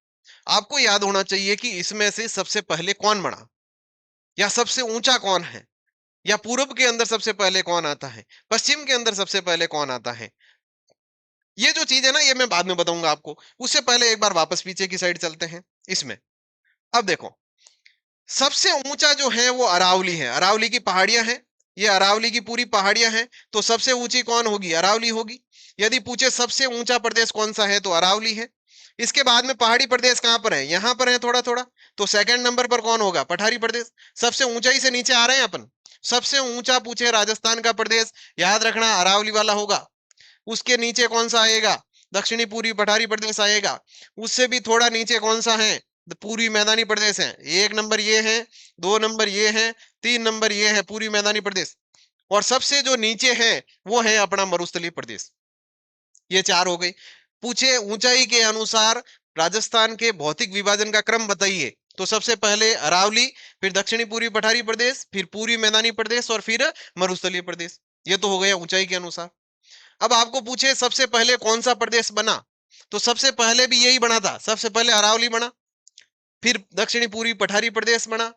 Speaker 1: आपको याद होना चाहिए कि इसमें से सबसे पहले कौन बना, या सबसे ऊंचा कौन है, या पूर्व के अंदर सबसे पहले कौन आता है, पश्चिम के अंदर सबसे पहले कौन आता है। ये जो चीज है ना, ये मैं बाद में बताऊंगा आपको। उससे पहले एक बार वापस पीछे की साइड चलते हैं इसमें। अब देखो, सबसे ऊंचा जो है वो अरावली है। अरावली की पहाड़ियां हैं, ये अरावली की पूरी पहाड़ियां हैं, तो सबसे ऊंची कौन होगी? अरावली होगी। यदि पूछे सबसे ऊंचा प्रदेश कौन सा है, तो अरावली है। इसके बाद में पहाड़ी प्रदेश कहां पर है, यहां पर है थोड़ा थोड़ा। तो सेकंड नंबर पर कौन होगा, पठारी प्रदेश। सबसे ऊंचाई से नीचे आ रहे हैं अपन, सबसे ऊंचा पूछे राजस्थान का प्रदेश, याद रखना अरावली वाला होगा। उसके नीचे कौन सा आएगा, दक्षिणी पूर्वी पठारी प्रदेश आएगा। उससे भी थोड़ा नीचे कौन सा है, पूर्वी मैदानी प्रदेश है। एक नंबर ये है, दो नंबर ये है, तीन नंबर ये है पूर्वी मैदानी प्रदेश, और सबसे जो नीचे है वो है अपना मरुस्थलीय प्रदेश। ये चार हो गई। पूछे ऊंचाई के अनुसार राजस्थान के भौतिक विभाजन का क्रम बताइए, तो सबसे पहले अरावली, फिर दक्षिणी पूर्वी पठारी प्रदेश, फिर पूर्वी मैदानी प्रदेश, और फिर मरुस्थलीय प्रदेश। ये तो हो गया ऊंचाई के अनुसार। अब आपको पूछे सबसे पहले कौन सा प्रदेश बना, तो सबसे पहले भी यही बना था, सबसे पहले अरावली बना, फिर दक्षिणी पूर्वी पठारी प्रदेश बना,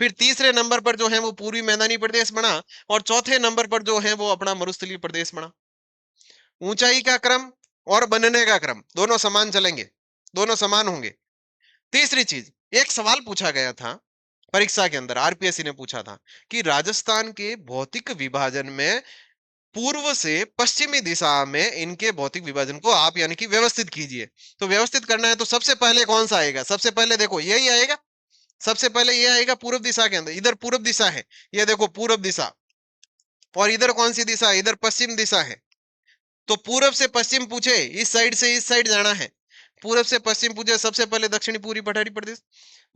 Speaker 1: फिर तीसरे नंबर पर जो है वो पूर्वी मैदानी प्रदेश बना, और चौथे नंबर पर जो है वो अपना मरुस्थलीय प्रदेश बना। ऊंचाई का क्रम और बनने का क्रम दोनों समान चलेंगे, दोनों समान होंगे। तीसरी चीज, एक सवाल पूछा गया था परीक्षा के अंदर, आरपीएससी ने पूछा था कि राजस्थान के भौतिक विभाजन में पूर्व से पश्चिमी दिशा में इनके भौतिक विभाजन को आप यानी कि व्यवस्थित कीजिए। तो व्यवस्थित करना है तो सबसे पहले कौन सा आएगा, सबसे पहले देखो यही आएगा, सबसे पहले ये आएगा पूर्व दिशा के अंदर। इधर पूर्व दिशा है, ये देखो पूर्व दिशा, और इधर कौन सी दिशा है, इधर पश्चिम दिशा है। तो पूर्व से पश्चिम पूछे, इस साइड से इस साइड जाना है। पूर्व से पश्चिम पूछे, सबसे पहले दक्षिणी पूर्वी पठारी प्रदेश,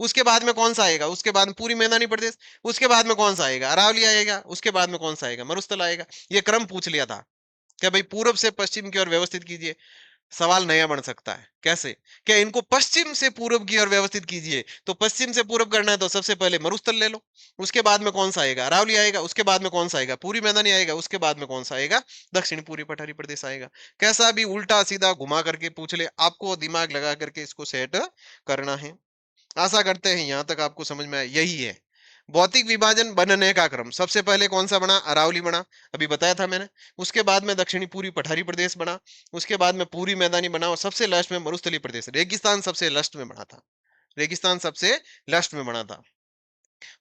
Speaker 1: उसके बाद में कौन सा आएगा, उसके बाद में पूरी मैदानी प्रदेश, उसके बाद में कौन सा आएगा, अरावली आएगा, उसके बाद में कौन सा आएगा, मरुस्थल आएगा। ये क्रम पूछ लिया था क्या भाई पूर्व से पश्चिम की ओर व्यवस्थित कीजिए। सवाल नया बन सकता है, कैसे, क्या इनको पश्चिम से पूर्व की ओर व्यवस्थित कीजिए। तो पश्चिम से पूर्व करना है तो सबसे पहले मरुस्थल ले लो, उसके बाद में कौन सा आएगा, अरावली आएगा, उसके बाद में कौन सा आएगा, पूरी मैदानी आएगा, उसके बाद में कौन सा आएगा, दक्षिण पूर्वी पठारी प्रदेश आएगा। कैसा भी उल्टा सीधा घुमा करके पूछ ले, आपको दिमाग लगा करके इसको सेट करना है। आशा करते हैं यहां तक आपको समझ में आया। यही है भौतिक विभाजन बनने का क्रम। सबसे पहले कौन सा बना, अरावली बना, अभी बताया था मैंने। उसके बाद में दक्षिणी पूर्वी पठारी प्रदेश बना, उसके बाद में पूरी मैदानी बना, और सबसे लास्ट में मरुस्थलीय प्रदेश। रेगिस्तान सबसे लास्ट में बना था, रेगिस्तान सबसे लास्ट में बना था।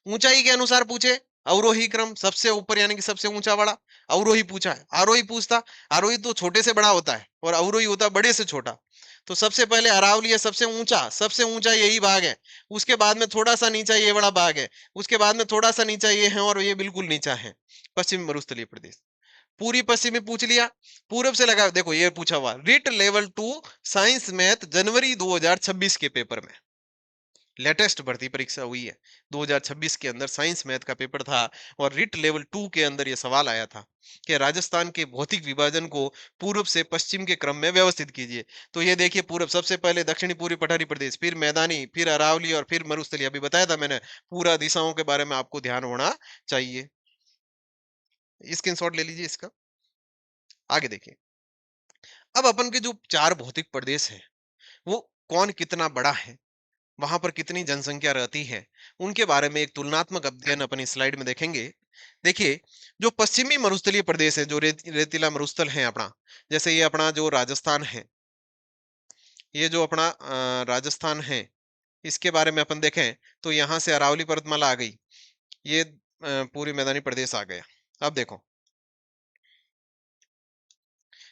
Speaker 1: ऊंचाई के अनुसार पूछे, अवरोही क्रम सबसे ऊपर यानी कि सबसे ऊंचा वाला अवरोही पूछा है। आरोही पूछता, आरोही तो छोटे से बड़ा होता है और अवरोही होता है बड़े से छोटा। तो सबसे पहले अरावली है सबसे ऊंचा, सबसे ऊंचा यही भाग है। उसके बाद में थोड़ा सा नीचा ये बड़ा भाग है, उसके बाद में थोड़ा सा नीचा ये है, और ये बिल्कुल नीचा है पश्चिमी मरुस्थलीय प्रदेश। पूरी पश्चिमी पूछ लिया, पूर्व से लगा, देखो ये पूछा हुआ रिट लेवल 2 साइंस मैथ जनवरी 2026 के पेपर में, लेटेस्ट भर्ती परीक्षा हुई है 2026 के अंदर, साइंस मैथ का पेपर था, और रिट लेवल 2 के अंदर यह सवाल आया था कि राजस्थान के भौतिक विभाजन को पूर्व से पश्चिम के क्रम में व्यवस्थित कीजिए। तो ये देखिए पूर्व सबसे पहले दक्षिणी पूर्वी पठारी प्रदेश, फिर मैदानी, फिर अरावली, और फिर मरुस्थलीय। अभी बताया था मैंने, पूरा दिशाओं के बारे में आपको ध्यान होना चाहिए। स्क्रीनशॉट ले लीजिए इसका। आगे देखिए, अब अपन के जो चार भौतिक प्रदेश हैं वो कौन कितना बड़ा है, वहां पर कितनी जनसंख्या रहती है, उनके बारे में एक तुलनात्मक अध्ययन अपनी स्लाइड में देखेंगे। देखिए, जो पश्चिमी मरुस्थलीय प्रदेश है, जो रेतीला मरुस्थल है अपना, जैसे ये अपना जो राजस्थान है, ये जो अपना राजस्थान है, इसके बारे में अपन देखें तो यहाँ से अरावली पर्वतमाला आ गई, ये पूरी मैदानी प्रदेश आ गया। अब देखो,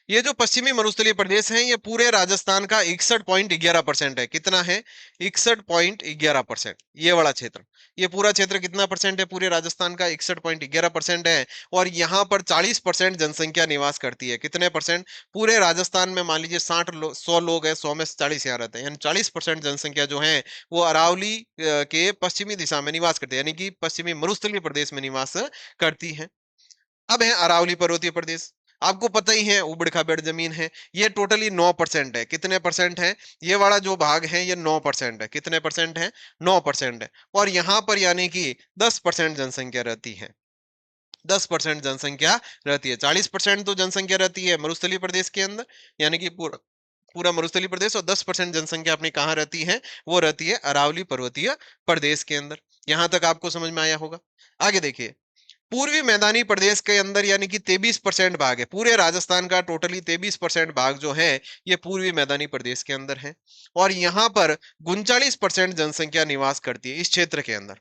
Speaker 1: ये जो पश्चिमी मरुस्थलीय प्रदेश है ये पूरे राजस्थान का 61.11% है। कितना है, 61.11%। ये वाला क्षेत्र, ये पूरा क्षेत्र कितना परसेंट है, पूरे राजस्थान का 61.11% है। और यहाँ पर 40% जनसंख्या निवास करती है। कितने परसेंट, पूरे राजस्थान में मान लीजिए 100 लोग है, 100 में से 40 यहाँ रहते हैं, यानी 40% जनसंख्या जो है वो अरावली के पश्चिमी दिशा में निवास करती है, यानी कि पश्चिमी मरुस्थलीय प्रदेश में निवास करती है। अब है अरावली पर्वतीय प्रदेश, आपको पता ही है उबड़ खाबड़ जमीन है। ये टोटली 9% है। कितने परसेंट है, ये वाला जो भाग है ये 9% है। कितने परसेंट है, 9% है। और यहाँ पर यानी कि 10% जनसंख्या रहती है, 10% जनसंख्या रहती है। 40% तो जनसंख्या रहती है मरुस्थलीय प्रदेश के अंदर, यानी कि पूरा पूरा मरुस्थलीय प्रदेश, और 10% जनसंख्या अपनी कहाँ रहती है, वो रहती है अरावली पर्वतीय प्रदेश के अंदर। यहां तक आपको समझ में आया होगा। आगे देखिए, पूर्वी मैदानी प्रदेश के अंदर यानी कि 23% भाग है, पूरे राजस्थान का टोटली 23% भाग जो है ये पूर्वी मैदानी प्रदेश के अंदर है। और यहाँ पर 39% जनसंख्या निवास करती है इस क्षेत्र के अंदर,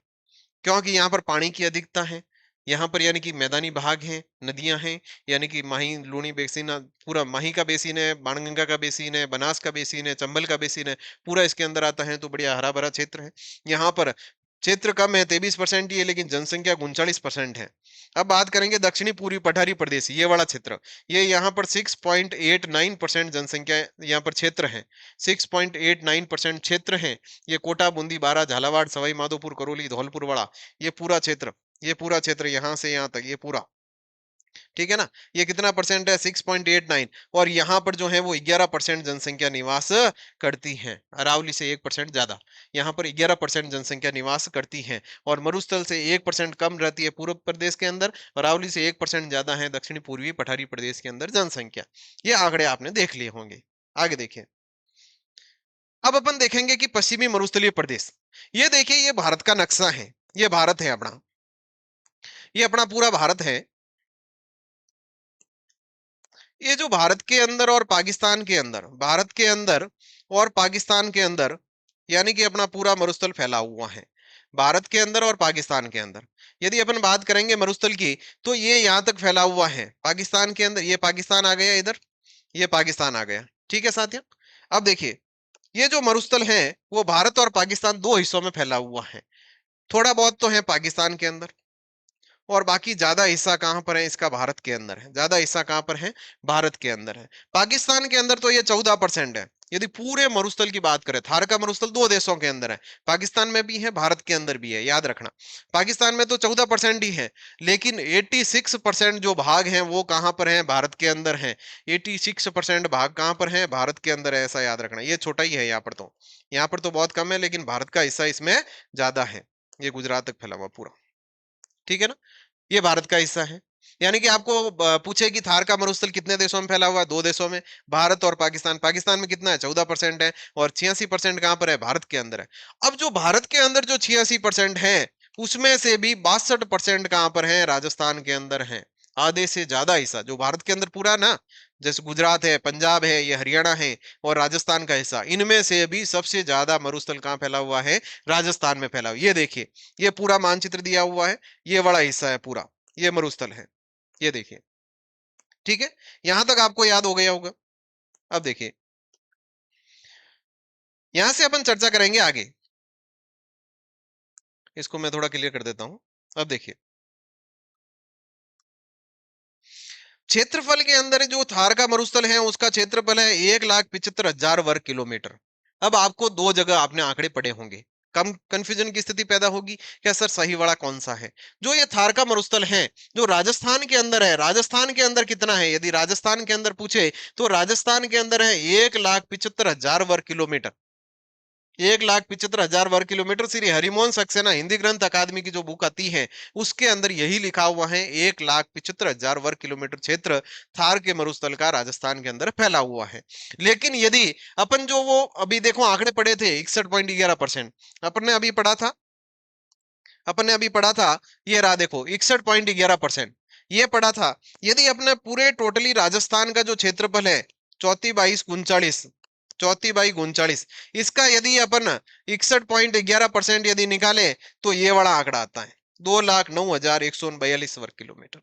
Speaker 1: क्योंकि यहाँ पर पानी की अधिकता है, यहाँ पर यानी कि मैदानी भाग हैं, नदियाँ हैं, यानी कि माही, लूनी बेसिन, पूरा माही का बेसिन है, बाणगंगा का बेसिन है, बनास का बेसिन है, चंबल का बेसिन है, पूरा इसके अंदर आता है, तो बढ़िया हरा-भरा क्षेत्र है। यहाँ पर क्षेत्र कम है, 23% ही है, लेकिन जनसंख्या 39% है। अब बात करेंगे दक्षिणी पूर्वी पठारी प्रदेश, ये वाला क्षेत्र, ये यहाँ पर 6.89% जनसंख्या यहाँ पर क्षेत्र है, 6.89% क्षेत्र है। ये कोटा, बूंदी, बारा, झालावाड़, सवाई माधोपुर, करौली, धौलपुर वाड़ा, ये पूरा क्षेत्र यहाँ से यहाँ तक, ये पूरा, ठीक है ना? ये कितना परसेंट है? 6.89। और यहाँ पर जो है वो 11% जनसंख्या निवास करती है, अरावली से 1% ज्यादा। यहाँ पर 11% जनसंख्या निवास करती है, और मरुस्थल से 1% कम रहती है पूर्व प्रदेश के अंदर, अरावली से 1% ज्यादा है दक्षिणी पूर्वी पठारी प्रदेश के अंदर जनसंख्या। ये आंकड़े आपने देख लिए होंगे। आगे देखिए। अब अपन देखेंगे कि पश्चिमी मरुस्थलीय प्रदेश, ये देखिए, ये भारत का नक्शा है, ये भारत है अपना, ये अपना पूरा भारत है। ये जो भारत के अंदर और पाकिस्तान के अंदर, भारत के अंदर और पाकिस्तान के अंदर, यानी कि अपना पूरा मरुस्थल फैला हुआ है, भारत के अंदर और पाकिस्तान के अंदर। यदि अपन बात करेंगे मरुस्थल की, तो ये यहां तक फैला हुआ है पाकिस्तान के अंदर, ये पाकिस्तान आ गया इधर, ये पाकिस्तान आ गया, ठीक है साथियों। अब देखिए, ये जो मरुस्थल है वो भारत और पाकिस्तान दो हिस्सों में फैला हुआ है, थोड़ा बहुत तो है पाकिस्तान के अंदर, और बाकी ज्यादा हिस्सा कहां पर है इसका? भारत के अंदर है। ज्यादा हिस्सा कहां पर है? भारत के अंदर है। पाकिस्तान के अंदर तो ये 14% है। यदि पूरे मरुस्थल की बात करें, थार का मरुस्थल दो देशों के अंदर है, पाकिस्तान में भी है, भारत के अंदर भी है, याद रखना। पाकिस्तान में तो 14% ही है, लेकिन 86% जो भाग हैं वो कहां पर है? भारत के अंदर है। 86% भाग कहां पर है? भारत के अंदर है, ऐसा याद रखना। ये छोटा ही है यहाँ पर, तो यहाँ पर तो बहुत कम है, लेकिन भारत का हिस्सा इसमें ज्यादा है। ये गुजरात तक फैला हुआ पूरा, ठीक है ना? ये भारत का हिस्सा है। यानी कि आपको पूछे कि थार का मरुस्थल कितने देशों में फैला हुआ है? दो देशों में, भारत और पाकिस्तान। पाकिस्तान में कितना है? 14% है, और 86% कहां पर है? भारत के अंदर है। अब जो भारत के अंदर जो 86% है, उसमें से भी 62% कहां पर है? राजस्थान के अंदर है। आधे से ज्यादा हिस्सा जो भारत के अंदर पूरा ना, जैसे गुजरात है, पंजाब है, ये हरियाणा है, और राजस्थान का हिस्सा, इनमें से भी सबसे ज्यादा मरुस्थल कहां फैला हुआ है? राजस्थान में फैला हुआ। ये देखिए, ये पूरा मानचित्र दिया हुआ है, ये बड़ा हिस्सा है पूरा, ये मरुस्थल है, ये देखिए, ठीक है। यहां तक आपको याद हो गया होगा। अब देखिए, यहां से अपन चर्चा करेंगे आगे, इसको मैं थोड़ा क्लियर कर देता हूं। अब देखिए, क्षेत्रफल के अंदर जो थार का मरुस्थल है उसका क्षेत्रफल है 1,75,000 वर्ग किलोमीटर। अब आपको दो जगह आपने आंकड़े पढ़े होंगे, कम कंफ्यूजन की स्थिति पैदा होगी, क्या सर सही वाला कौन सा है? जो ये थार का मरुस्थल है, जो राजस्थान के अंदर है, राजस्थान के अंदर कितना है? यदि राजस्थान के अंदर पूछे, तो राजस्थान के अंदर है 1,75,000 वर्ग किलोमीटर। 1,75,000 वर्ग किलोमीटर। श्री हरिमोहन सक्सेना हिंदी ग्रंथ अकादमी की जो बुक आती है, उसके अंदर यही लिखा हुआ है, 1,75,000 वर्ग किलोमीटर क्षेत्र थार के मरुस्थल का राजस्थान के अंदर फैला हुआ है। लेकिन यदि अपन जो वो अभी देखो आंकड़े पढ़े थे 61.11%, अपन ने अभी पढ़ा था, अपन ने अभी पढ़ा था, ये रहा देखो 61.11%, ये पढ़ा था। यदि अपने पूरे टोटली राजस्थान का जो क्षेत्रफल है, 34 बाई 39, 34 बाई 39, इसका यदि अपन 61.11% यदि निकाले, तो ये बड़ा आंकड़ा आता है, 2,09,142 वर्ग किलोमीटर।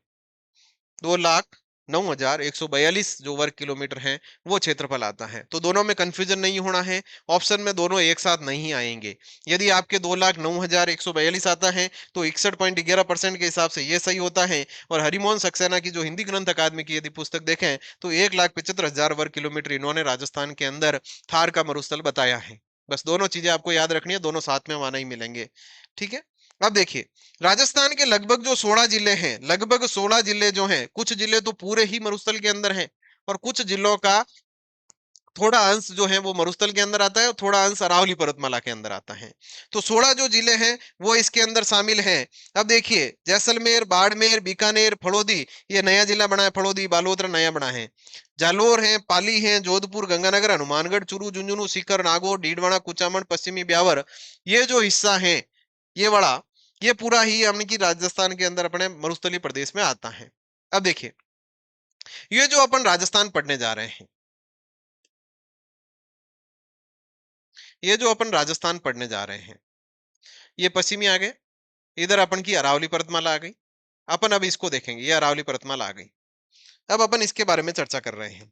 Speaker 1: 2,09,142 जो वर्ग किलोमीटर है, वो क्षेत्रफल आता है। तो दोनों में कंफ्यूजन नहीं होना है, ऑप्शन में दोनों एक साथ नहीं आएंगे। यदि आपके 2,09,142 आता है, तो 61.11% के हिसाब से ये सही होता है। और हरिमोहन सक्सेना की जो हिंदी ग्रंथ अकादमी की यदि पुस्तक देखें, तो 1,75,000 वर्ग किलोमीटर इन्होंने राजस्थान के अंदर थार का मरुस्थल बताया है। बस दोनों चीजें आपको याद रखनी है, दोनों साथ में वहां नहीं मिलेंगे, ठीक है। अब देखिए, राजस्थान के लगभग जो 16 जिले हैं, लगभग 16 जिले जो हैं, कुछ जिले तो पूरे ही मरुस्थल के अंदर हैं, और कुछ जिलों का थोड़ा अंश जो है वो मरुस्थल के अंदर आता है, और थोड़ा अंश अरावली पर्वतमाला के अंदर आता है। तो 16 जो जिले हैं वो इसके अंदर शामिल हैं। अब देखिए, जैसलमेर, बाड़मेर, बीकानेर, फड़ौदी, ये नया जिला बना है, फड़ौदी बालोतरा नया बना है। जालोर है, पाली है, जोधपुर, गंगानगर, हनुमानगढ़, चूरू, झुंझुनू, सीकर, नागौर, डीडवाना, कुचामन, पश्चिमी ब्यावर, ये जो हिस्सा है, ये बड़ा, ये पूरा ही यानी कि राजस्थान के अंदर अपने मरुस्थलीय प्रदेश में आता है। अब देखिए, ये जो अपन राजस्थान पढ़ने जा रहे हैं, ये जो अपन राजस्थान पढ़ने जा रहे हैं, ये पश्चिमी आ गए, इधर अपन की अरावली पर्वतमाला आ गई, अपन अब इसको देखेंगे, ये अरावली पर्वतमाला आ गई। अब अपन इसके बारे में चर्चा कर रहे हैं।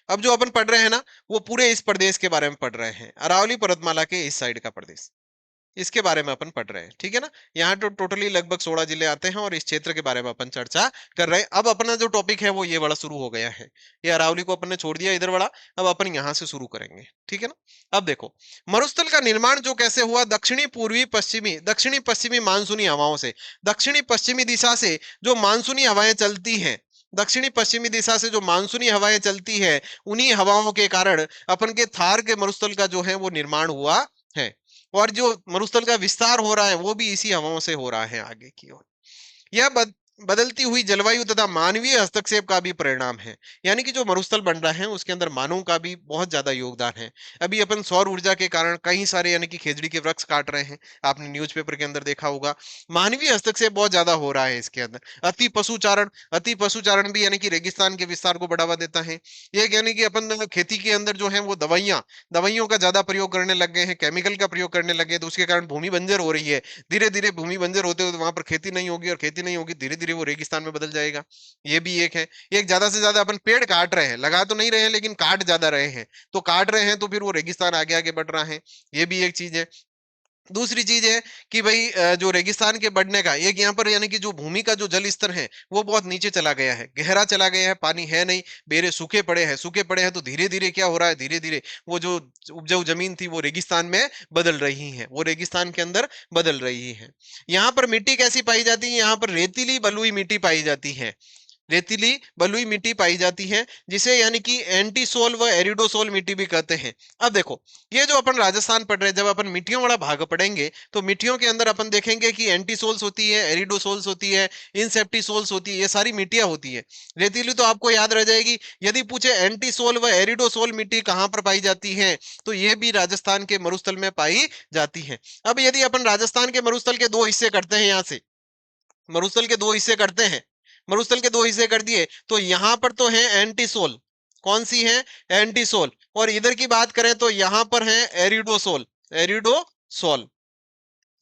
Speaker 1: अब जो अपन पढ़ रहे हैं ना, वो पूरे इस प्रदेश के बारे में पढ़ रहे हैं, अरावली पर्वतमाला के इस साइड का प्रदेश, इसके बारे में अपन पढ़ रहे हैं, ठीक है ना। यहाँ तो टोटली लगभग 16 जिले आते हैं और इस क्षेत्र के बारे में अपन चर्चा कर रहे हैं। अब अपना जो टॉपिक है वो ये वाला शुरू हो गया है। ये अरावली को अपन ने छोड़ दिया इधर वाला, अब अपन यहाँ से शुरू करेंगे, ठीक है ना। अब देखो, मरुस्थल का निर्माण जो कैसे हुआ, दक्षिणी पूर्वी पश्चिमी दक्षिणी पश्चिमी मानसूनी हवाओं से। दक्षिणी पश्चिमी दिशा से जो मानसूनी हवाएं चलती हैं, दक्षिणी पश्चिमी दिशा से जो मानसूनी हवाएं चलती है, उन्हीं हवाओं के कारण अपन के थार के मरुस्थल का जो है वो निर्माण हुआ है। और जो मरुस्थल का विस्तार हो रहा है वो भी इसी हवाओं से हो रहा है आगे की ओर। यह बदलती हुई जलवायु तथा मानवीय हस्तक्षेप का भी परिणाम है। यानी कि जो मरुस्थल बन रहा है उसके अंदर मानव का भी बहुत ज्यादा योगदान है। अभी अपन सौर ऊर्जा के कारण कई सारे यानी कि खेजड़ी के वृक्ष काट रहे हैं, आपने न्यूज़पेपर के अंदर देखा होगा। मानवीय हस्तक्षेप बहुत ज्यादा हो रहा है इसके अंदर। अति पशुचारण भी यानी कि रेगिस्तान के विस्तार को बढ़ावा देता है। ये यानी कि अपन खेती के अंदर जो है वो दवाइयों का ज्यादा प्रयोग करने लग गए हैं, केमिकल का प्रयोग करने लगे, तो उसके कारण भूमि बंजर हो रही है। धीरे धीरे भूमि बंजर होते होते वहां पर खेती नहीं होगी, और खेती नहीं होगी धीरे धीरे वो रेगिस्तान में बदल जाएगा। ये भी एक है। एक ज्यादा से ज्यादा अपन पेड़ काट रहे हैं, लगा तो नहीं रहे हैं लेकिन काट ज्यादा रहे हैं, तो काट रहे हैं तो फिर वो रेगिस्तान आगे आगे बढ़ रहा है। ये भी एक चीज है। दूसरी चीज है कि भाई जो रेगिस्तान के बढ़ने का एक यहाँ पर यानी कि जो भूमि का जो जल स्तर है वो बहुत नीचे चला गया है, गहरा चला गया है, पानी है नहीं, बेरे सूखे पड़े हैं, तो धीरे धीरे क्या हो रहा है, धीरे धीरे वो जो उपजाऊ जमीन थी वो रेगिस्तान में बदल रही है, वो रेगिस्तान के अंदर बदल रही है। यहाँ पर मिट्टी कैसी पाई जाती है, यहाँ पर रेतीली बलुई मिट्टी पाई जाती है, रेतीली बलुई मिट्टी पाई जाती है, जिसे यानी कि एंटीसोल व एरिडोसोल मिट्टी भी कहते हैं। अब देखो, ये जो अपन राजस्थान पढ़ रहे हैं, जब अपन मिट्टियों वाला भाग पढ़ेंगे तो मिट्टियों के अंदर अपन देखेंगे कि एंटीसोल्स होती है, एरिडोसोल्स होती है, इंसेप्टिसोल्स होती है, ये सारी मिट्टियां होती है। रेतीली तो आपको याद रह जाएगी। यदि पूछे एंटीसोल व एरिडोसोल मिट्टी कहाँ पर पाई जाती है, तो ये भी राजस्थान के मरुस्थल में पाई जाती है। अब यदि अपन राजस्थान के मरुस्थल के दो हिस्से करते हैं, यहाँ से मरुस्थल के दो हिस्से करते हैं, मरुस्थल के दो हिस्से कर दिए, तो यहां पर तो है एंटीसोल, कौन सी है, एंटीसोल। और इधर की बात करें तो यहां पर है एरिडोसोल, एरिडोसोल।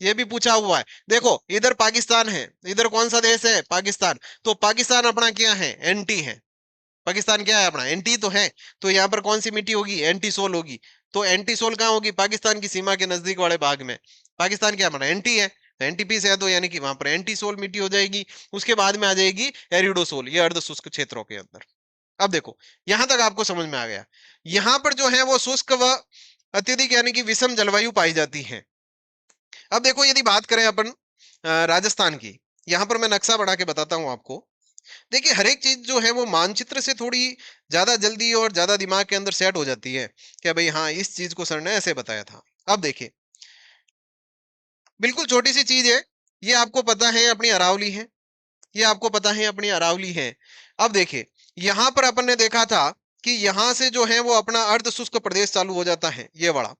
Speaker 1: ये भी पूछा हुआ है। देखो इधर पाकिस्तान है, इधर कौन सा देश है, पाकिस्तान। तो पाकिस्तान अपना क्या है, एंटी है। पाकिस्तान क्या है अपना, एंटी तो है। तो यहाँ पर कौन सी मिट्टी होगी, एंटीसोल होगी। तो एंटीसोल कहाँ होगी, पाकिस्तान की सीमा के नजदीक वाले भाग में। पाकिस्तान क्या अपना एंटी है, तो एनटीपी से है, तो यानी कि वहां पर एंटीसोल मिट्टी हो जाएगी। उसके बाद में आ जाएगी एरिडोसोल, ये अर्ध शुष्क क्षेत्रों के अंदर। अब देखो, यहां तक आपको समझ में आ गया। यहां पर जो है वो शुष्क व अत्यधिक यानी कि विषम जलवायु पाई जाती है। अब देखो, यदि बात करें अपन राजस्थान की, यहां पर मैं नक्शा बना के बताता हूं आपको। देखिए, हर एक चीज जो है वो मानचित्र से थोड़ी ज्यादा जल्दी और ज्यादा दिमाग के अंदर सेट हो जाती है, कि भाई हाँ, इस चीज को सर ने ऐसे बताया था। अब देखिए, बिल्कुल छोटी सी चीज है, ये आपको पता है अपनी अरावली है, ये आपको पता है अपनी अरावली है। अब देखिए, यहां पर अपन ने देखा था कि यहां से जो है वो अपना अर्ध शुष्क प्रदेश चालू हो जाता है, ये वाला।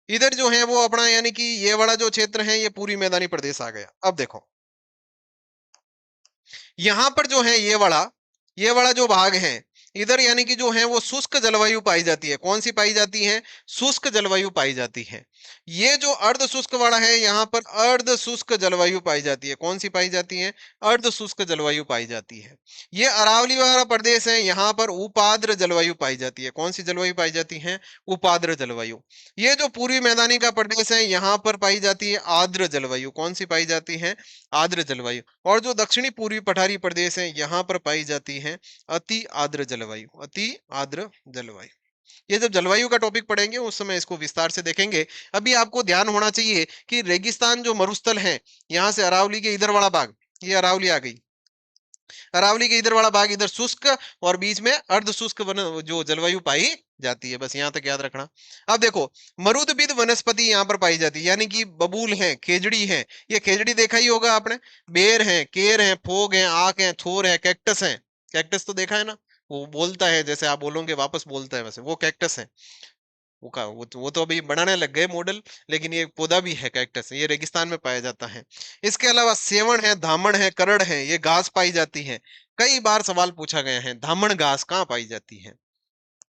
Speaker 1: इधर जो है वो अपना यानी कि ये वाला जो क्षेत्र है ये पूरी मैदानी प्रदेश आ गया। अब देखो, यहां पर जो है ये वाला जो भाग है, इधर यानी कि जो है वो शुष्क जलवायु पाई जाती है। कौन सी पाई जाती है, शुष्क जलवायु पाई जाती है। ये जो अर्ध शुष्क वाला है, यहाँ पर अर्ध शुष्क जलवायु पाई जाती है। कौन सी पाई जाती है, अर्ध शुष्क जलवायु पाई जाती है। ये अरावली वाला प्रदेश है, यहाँ पर उपाद्र जलवायु पाई जाती है। कौन सी जलवायु पाई जाती है, उपाद्र जलवायु। ये जो पूर्वी मैदानी का प्रदेश है, यहाँ पर पाई जाती है आर्द्र जलवायु। कौन सी पाई जाती है, आर्द्र जलवायु। और जो दक्षिणी पूर्वी पठारी प्रदेश है, यहाँ पर पाई जाती है अति आर्द्र जलवायु, अति आर्द्र जलवायु। ये जब जलवायु का टॉपिक पढ़ेंगे उस समय इसको विस्तार से देखेंगे। अभी आपको ध्यान होना चाहिए कि रेगिस्तान जो मरुस्थल है, यहाँ से अरावली के इधर वाला भाग, ये अरावली आ गई, अरावली के इधर वाला भाग इधर शुष्क, और बीच में अर्ध शुष्क जो जलवायु पाई जाती है, बस यहाँ तक याद रखना। अब देखो, मरुदबिद वनस्पति यहाँ पर पाई जाती है, यानी कि बबूल है, खेजड़ी है। ये खेजड़ी देखा ही होगा आपने। बेर है, केर है, फोग है, आक है, थोर है, कैक्टस है। कैक्टस तो देखा है ना, वो बोलता है, जैसे आप बोलोगे वापस बोलता है, वैसे वो कैक्टस है। वो तो अभी बनाने लग गए मॉडल, लेकिन ये पौधा भी है, कैक्टस है, ये रेगिस्तान में पाया जाता है। इसके अलावा सेवण है, धामण है, करड़ है, ये घास पाई जाती है। कई बार सवाल पूछा गया है, धामण घास कहाँ पाई जाती है।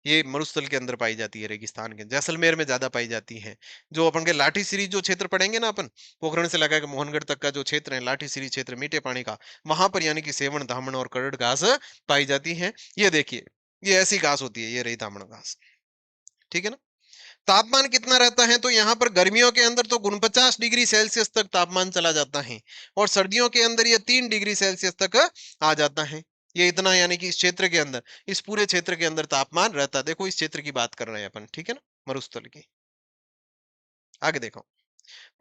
Speaker 1: ये मरुस्थल के अंदर पाई जाती है, रेगिस्तान के जैसलमेर में ज्यादा पाई जाती है। जो अपन के लाठी सीरीज जो क्षेत्र पढ़ेंगे ना अपन, पोखरण से लगा के मोहनगढ़ तक का जो क्षेत्र है, लाठी सीरीज क्षेत्र मीठे पानी का, वहां पर यानी कि सेवन, दामन और करड़ घास पाई जाती है। ये देखिए, ये ऐसी घास होती है, ये रही दामन घास। ठीक है ना। तापमान कितना रहता है, तो यहाँ पर गर्मियों के अंदर तो 49 डिग्री सेल्सियस तक तापमान चला जाता है, और सर्दियों के अंदर ये 3 डिग्री सेल्सियस तक आ जाता है। ये इतना यानी कि इस क्षेत्र के अंदर, इस पूरे क्षेत्र के अंदर तापमान रहता है। देखो इस क्षेत्र की बात कर रहे हैं अपन, ठीक है ना, मरुस्थल की। आगे देखो,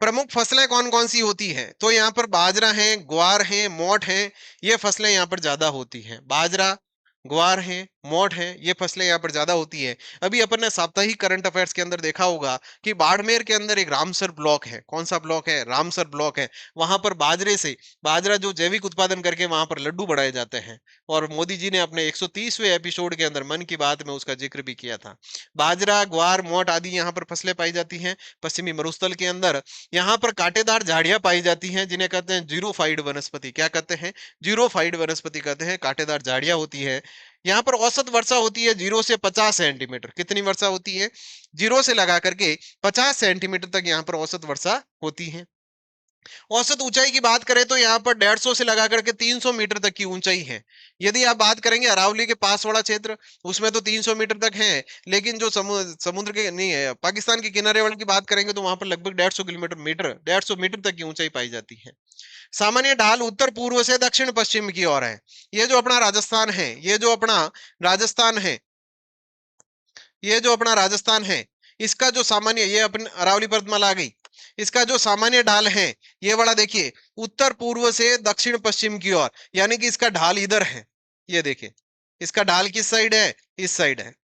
Speaker 1: प्रमुख फसलें कौन कौन सी होती है, तो यहाँ पर बाजरा है, ग्वार है, मोठ है, ये फसलें यहाँ पर ज्यादा होती हैं। बाजरा, ग्वार है, मोठ है, ये फसलें यहाँ पर ज्यादा होती है। अभी अपन ने साप्ताहिक करंट अफेयर्स के अंदर देखा होगा कि बाड़मेर के अंदर एक रामसर ब्लॉक है। कौन सा ब्लॉक है? रामसर ब्लॉक है। वहां पर बाजरे से, बाजरा जो जैविक उत्पादन करके वहां पर लड्डू बनाए जाते हैं, और मोदी जी ने अपने 130वें एपिसोड के अंदर मन की बात में उसका जिक्र भी किया था। बाजरा, ग्वार, मोठ आदि यहाँ पर फसलें पाई जाती हैं पश्चिमी मरुस्थल के अंदर। यहाँ पर कांटेदार झाड़ियां पाई जाती हैं, जिन्हें कहते हैं जीरोफाइड वनस्पति। क्या कहते हैं? जीरोफाइड वनस्पति कहते हैं। कांटेदार झाड़ियां होती है। यहाँ पर औसत वर्षा होती है 0 से 50 सेंटीमीटर। कितनी वर्षा होती है? 0 से लगा करके 50 सेंटीमीटर तक यहाँ पर औसत वर्षा होती है। औसत ऊंचाई की बात करें तो यहाँ पर 150 से लगा करके 300 मीटर तक की ऊंचाई है। यदि आप बात करेंगे अरावली के पास वाला क्षेत्र, उसमें तो 300 मीटर तक है, लेकिन जो समुद्र के नहीं है, पाकिस्तान के किनारे वाले की बात करेंगे तो वहां पर लगभग 150 मीटर तक की ऊंचाई पाई जाती है। सामान्य ढाल उत्तर पूर्व से दक्षिण पश्चिम की ओर है। ये जो अपना राजस्थान है, ये जो अपना राजस्थान है, ये जो अपना राजस्थान है, इसका जो सामान्य, ये अपन अरावली पर्वतमाला आ गई, इसका जो सामान्य ढाल है, ये वाला देखिए, उत्तर पूर्व से दक्षिण पश्चिम की ओर, यानी कि इसका ढाल इधर है। ये देखिए, इसका ढाल किस साइड है? इस साइड है।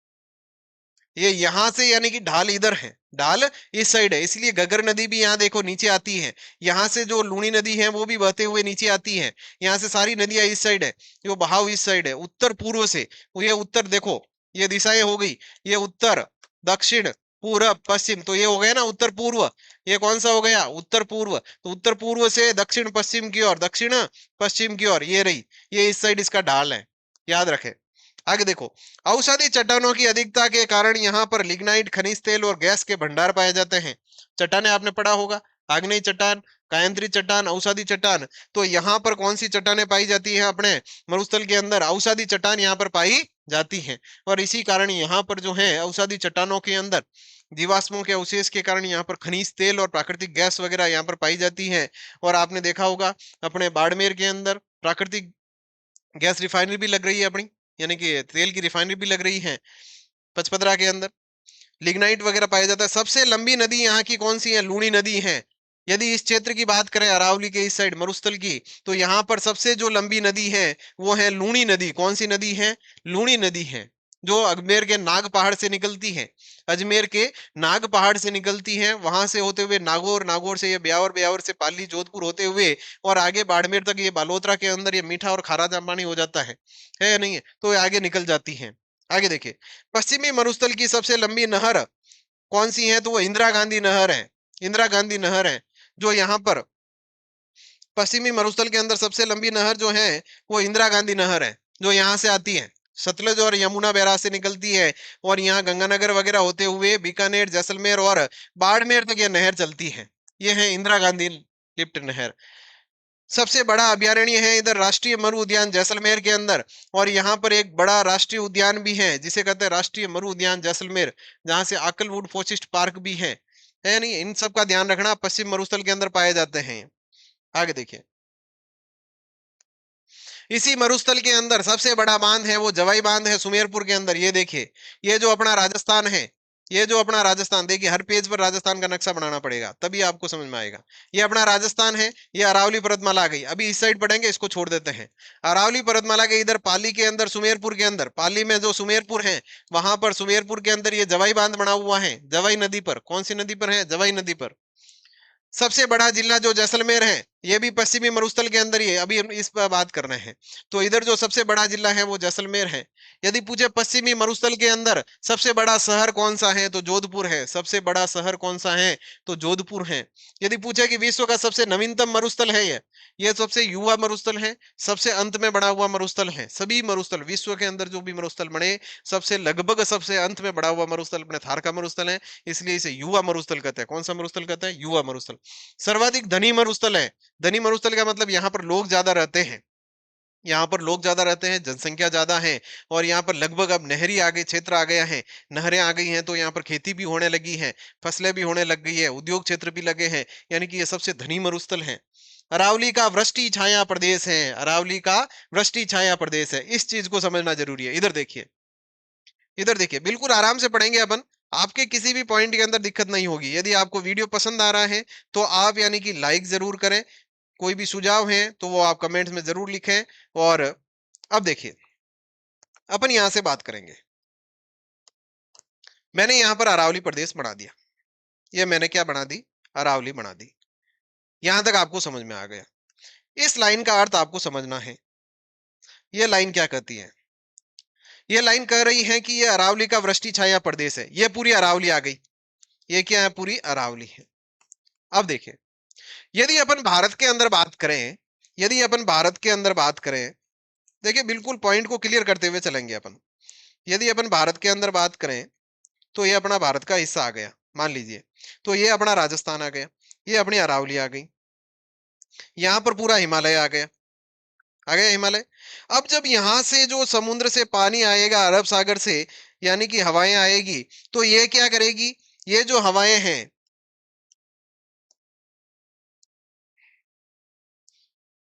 Speaker 1: ये यहां से यानी कि ढाल इधर है, ढाल इस साइड है, इसलिए घग्गर नदी भी यहाँ देखो नीचे आती है। यहाँ से जो लूणी नदी है वो भी बहते हुए नीचे आती है। यहाँ से सारी नदियां इस साइड है, जो बहाव इस साइड है, उत्तर पूर्व से। ये उत्तर देखो, ये दिशाएं हो गई, ये उत्तर, दक्षिण, पूरब, पश्चिम, तो ये हो गया ना उत्तर पूर्व। ये कौन सा हो गया? उत्तर पूर्व। तो उत्तर पूर्व से दक्षिण पश्चिम की ओर, दक्षिण पश्चिम की ओर ये रही, ये इस साइड इसका ढाल है, याद रखे। आगे देखो, औषधि चट्टानों की अधिकता के कारण यहाँ पर लिग्नाइट, खनिज तेल और गैस के भंडार पाए जाते हैं। चट्टाने आपने पढ़ा होगा, आग्नेय चट्टान, कायंत्री चट्टान, औषधि चट्टान। तो यहाँ पर कौन सी चट्टाने पाई जाती हैं? अपने मरुस्थल के अंदर औषधि चट्टान यहाँ पर पाई जाती हैं, और इसी कारण यहाँ पर जो है औषधि चट्टानों के अंदर जीवाश्मों के अवशेष के कारण यहाँ पर खनिज तेल और प्राकृतिक गैस वगैरह यहाँ पर पाई जाती है। और आपने देखा होगा अपने बाड़मेर के अंदर प्राकृतिक गैस रिफाइनरी भी लग रही है अपनी, यानी कि तेल की रिफाइनरी भी लग रही है पचपदरा के अंदर। लिग्नाइट वगैरह पाया जाता है। सबसे लंबी नदी यहाँ की कौन सी है? लूणी नदी है। यदि इस क्षेत्र की बात करें, अरावली के इस साइड मरुस्थल की, तो यहाँ पर सबसे जो लंबी नदी है वो है लूणी नदी। कौन सी नदी है? लूणी नदी है, जो अजमेर के नाग पहाड़ से निकलती है। अजमेर के नाग पहाड़ से निकलती है, वहां से होते हुए नागौर, नागौर से ये ब्यावर, ब्यावर से पाली, जोधपुर होते हुए और आगे बाड़मेर तक, ये बालोतरा के अंदर ये मीठा और खारा पानी हो जाता है या नहीं है? तो ये आगे निकल जाती है। आगे देखिए, पश्चिमी मरुस्थल की सबसे लंबी नहर कौन सी है? तो वो इंदिरा गांधी नहर है। इंदिरा गांधी नहर है, जो यहाँ पर पश्चिमी मरुस्थल के अंदर सबसे लंबी नहर जो है वो इंदिरा गांधी नहर है, जो यहाँ से आती है, सतलज और यमुना बैराज से निकलती है, और यहाँ गंगानगर वगैरह होते हुए बीकानेर, जैसलमेर और बाड़मेर तक ये नहर चलती है। ये है इंदिरा गांधी लिफ्ट नहर। सबसे बड़ा अभ्यारण्य है इधर राष्ट्रीय मरु उद्यान जैसलमेर के अंदर, और यहाँ पर एक बड़ा राष्ट्रीय उद्यान भी है जिसे कहते हैं राष्ट्रीय मरु उद्यान जैसलमेर, जहाँ से आकलवुड फॉरेस्ट पार्क भी है नहीं? इन सब का ध्यान रखना, पश्चिम मरुस्थल के अंदर पाए जाते हैं। आगे देखिए, इसी मरुस्थल के अंदर सबसे बड़ा बांध है वो जवाई बांध है सुमेरपुर के अंदर। ये देखिए, ये जो अपना राजस्थान है, ये जो अपना राजस्थान, देखिए हर पेज पर राजस्थान का नक्शा बनाना पड़ेगा तभी आपको समझ में आएगा। ये अपना राजस्थान है, ये अरावली पर्वतमाला आ गई। अभी इस साइड पढ़ेंगे, इसको छोड़ देते हैं। अरावली पर्वतमाला के इधर पाली के अंदर, सुमेरपुर के अंदर, पाली में जो सुमेरपुर है वहां पर, सुमेरपुर के अंदर ये जवाई बांध बना हुआ है, जवाई नदी पर। कौन सी नदी पर है? जवाई नदी पर। सबसे बड़ा जिला जो जैसलमेर है, ये भी पश्चिमी मरुस्थल के अंदर ही है। अभी हम इस पर बात कर रहे हैं, तो इधर जो सबसे बड़ा जिला है वो जैसलमेर है। यदि पूछे पश्चिमी मरुस्थल के अंदर सबसे बड़ा शहर कौन सा है, तो जोधपुर है। सबसे बड़ा शहर कौन सा है, तो जोधपुर है। यदि पूछे कि विश्व का सबसे नवीनतम मरुस्थल है ये सबसे युवा मरुस्थल है, सबसे अंत में बड़ा हुआ मरुस्थल है। सभी मरुस्थल विश्व के अंदर जो भी मरुस्थल बने, सबसे लगभग सबसे अंत में बड़ा हुआ मरुस्थल अपने थार का मरुस्थल है, इसलिए इसे युवा मरुस्थल कहते हैं। कौन सा मरुस्थल कहते हैं, युवा मरुस्थल। सर्वाधिक धनी मरुस्थल है। धनी मरुस्थल का मतलब यहाँ पर लोग ज्यादा रहते हैं, यहाँ पर लोग ज्यादा रहते हैं, जनसंख्या ज्यादा है, और यहाँ पर लगभग अब नहरी आगे क्षेत्र आ गया है। नहरें आ गई हैं तो यहाँ पर खेती भी होने लगी है, फसलें भी होने लग गई है, उद्योग क्षेत्र भी लगे हैं, यानी कि ये सबसे धनी मरुस्थल है। अरावली का वृष्टि छाया प्रदेश है। अरावली का वृष्टि छाया प्रदेश है, इस चीज को समझना जरूरी है। इधर देखिए, इधर देखिए, बिल्कुल आराम से पढ़ेंगे अपन, आपके किसी भी पॉइंट के अंदर दिक्कत नहीं होगी। यदि आपको वीडियो पसंद आ रहा है तो आप यानी कि लाइक जरूर करें, कोई भी सुझाव है तो वो आप कमेंट्स में जरूर लिखें। और अब देखिए, अपन यहां से बात करेंगे। मैंने यहां पर अरावली प्रदेश बना दिया, ये मैंने क्या बना दी, अरावली बना दी। यहां तक आपको समझ में आ गया। इस लाइन का अर्थ आपको समझना है। ये लाइन क्या कहती है, ये लाइन कह रही है कि ये अरावली का वृष्टि छाया प्रदेश है। ये पूरी अरावली आ गई, ये क्या है, पूरी अरावली है। अब देखिए, यदि अपन भारत के अंदर बात करें, यदि अपन भारत के अंदर बात करें, देखिए बिल्कुल पॉइंट को क्लियर करते हुए चलेंगे अपन। यदि अपन भारत के अंदर बात करें तो ये अपना भारत का हिस्सा आ गया, मान लीजिए। तो ये अपना राजस्थान आ गया, ये अपनी अरावली आ गई, यहां पर पूरा हिमालय आ गया हिमालय। अब जब यहां से जो समुद्र से पानी आएगा, अरब सागर से, यानी कि हवाएं आएगी, तो ये क्या करेगी, ये जो हवाएं हैं,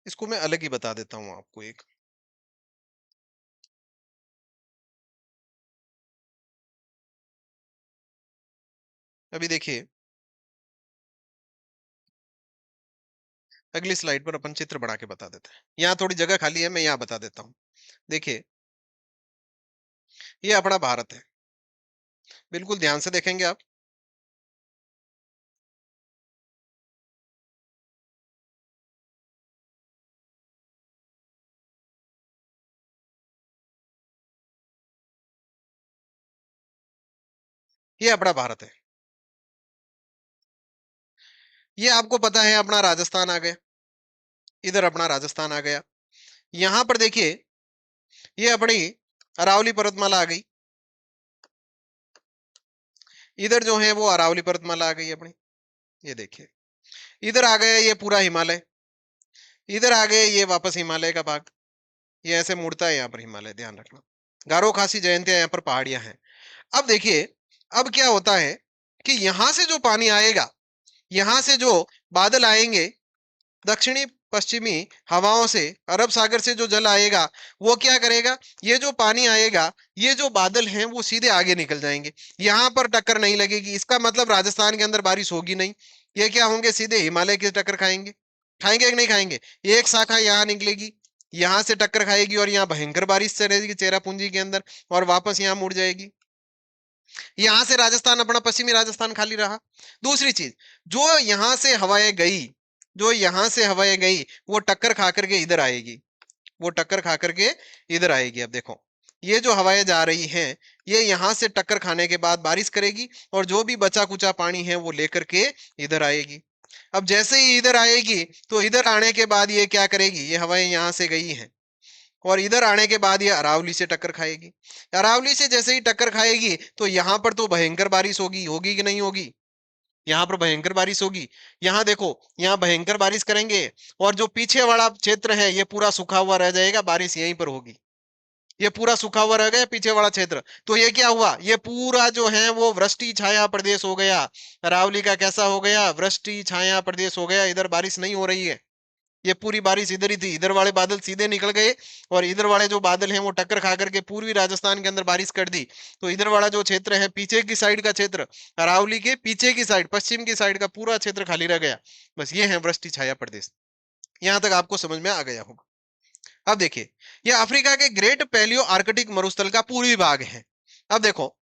Speaker 1: इसको मैं अलग ही बता देता हूं आपको एक। अभी देखिए, अगली स्लाइड पर अपन चित्र बना के बता देते हैं। यहाँ थोड़ी जगह खाली है, मैं यहाँ बता देता हूँ। देखिए, ये अपना भारत है, बिल्कुल ध्यान से देखेंगे आप। ये अपना भारत है, ये आपको पता है अपना राजस्थान आ गया, इधर अपना राजस्थान आ गया। यहां पर देखिए, ये अपनी अरावली पर्वतमाला आ गई, इधर जो है वो अरावली पर्वतमाला आ गई अपनी। ये देखिए, इधर आ गया ये पूरा हिमालय, इधर आ गए ये वापस हिमालय का भाग। ये ऐसे मुड़ता है यहाँ पर हिमालय, ध्यान रखना। गारो खासी जयंतिया यहाँ पर पहाड़ियां हैं। अब देखिए, अब क्या होता है कि यहां से जो पानी आएगा, यहां से जो बादल आएंगे, दक्षिणी पश्चिमी हवाओं से, अरब सागर से जो जल आएगा, वो क्या करेगा, ये जो पानी आएगा, ये जो बादल हैं वो सीधे आगे निकल जाएंगे, यहां पर टक्कर नहीं लगेगी। इसका मतलब राजस्थान के अंदर बारिश होगी नहीं, ये क्या होंगे, सीधे हिमालय की टक्कर खाएंगे। खाएंगे कि नहीं खाएंगे, एक शाखा यहाँ निकलेगी, यहां से टक्कर खाएगी और यहाँ भयंकर बारिश चलेगी चेरापूंजी के अंदर, और वापस यहाँ मुड़ जाएगी। यहां से राजस्थान, अपना पश्चिमी राजस्थान खाली रहा। दूसरी चीज, जो यहां से हवाएं गई, जो यहां से हवाएं गई, वो टक्कर खा करके इधर आएगी, वो टक्कर खा करके इधर आएगी। अब देखो, ये जो हवाएं जा रही हैं, ये यहां से टक्कर खाने के बाद बारिश करेगी, और जो भी बचा कुचा पानी है वो लेकर के इधर आएगी। अब जैसे ही इधर आएगी, तो इधर आने के बाद ये क्या करेगी, ये हवाएं यहां से गई हैं, और इधर आने के बाद ये अरावली से टक्कर खाएगी। अरावली से जैसे ही टक्कर खाएगी, तो यहां पर तो भयंकर बारिश होगी, होगी कि नहीं होगी, यहाँ पर भयंकर बारिश होगी। यहाँ देखो, यहाँ भयंकर बारिश करेंगे, और जो पीछे वाला क्षेत्र है ये पूरा सूखा हुआ रह जाएगा, बारिश यहीं पर होगी। ये पूरा सूखा हुआ रह गया पीछे वाला क्षेत्र, तो ये क्या हुआ, ये पूरा जो है वो वृष्टि छाया प्रदेश हो गया। अरावली का कैसा हो गया, वृष्टि छाया प्रदेश हो गया। इधर बारिश नहीं हो रही है, ये पूरी बारिश इधर ही थी, इधर वाले बादल सीधे निकल गए, और इधर वाले जो बादल हैं वो टक्कर खा करके पूर्वी राजस्थान के अंदर बारिश कर दी। तो इधर वाला जो क्षेत्र है, पीछे की साइड का क्षेत्र, अरावली के पीछे की साइड, पश्चिम की साइड का पूरा क्षेत्र खाली रह गया। बस ये है वृष्टि छाया प्रदेश। यहां तक आपको समझ में आ गया होगा। अब देखिए, ये अफ्रीका के ग्रेट पैलियो आर्कटिक मरुस्थल का पूर्वी भाग है। अब देखो,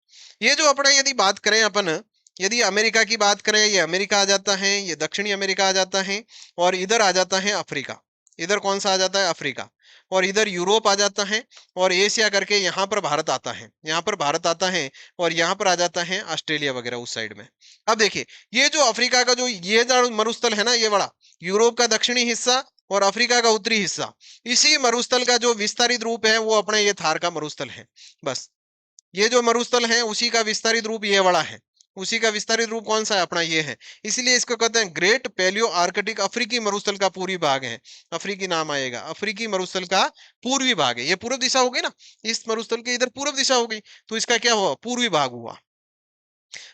Speaker 1: ये जो अपना यदि बात करें अपन, यदि अमेरिका की बात करें, ये अमेरिका आ जाता है, ये दक्षिणी अमेरिका आ जाता है, और इधर आ जाता है अफ्रीका। इधर कौन सा आ जाता है, अफ्रीका, और इधर यूरोप आ जाता है, और एशिया करके यहाँ पर भारत आता है, यहाँ पर भारत आता है, और यहाँ पर आ जाता है ऑस्ट्रेलिया वगैरह उस साइड में। अब देखिए, ये जो अफ्रीका का जो ये जो मरुस्थल है ना, ये बड़ा यूरोप का दक्षिणी हिस्सा और अफ्रीका का उत्तरी हिस्सा, इसी मरुस्थल का जो विस्तारित रूप है वो अपने ये थार का मरुस्थल है। बस ये जो मरुस्थल है उसी का विस्तारित रूप ये वाला है, उसी का विस्तारित रूप कौन सा है, अपना ये है। इसीलिए इसको कहते हैं ग्रेट पैलियो आर्कटिक, अफ्रीकी मरुस्थल का पूर्वी भाग है। अफ्रीकी नाम आएगा, अफ्रीकी मरुस्थल का पूर्वी भाग है। ये पूर्व दिशा हो गई ना, इस मरुस्थल के इधर पूर्व दिशा हो गई, तो इसका क्या हुआ, पूर्वी भाग हुआ।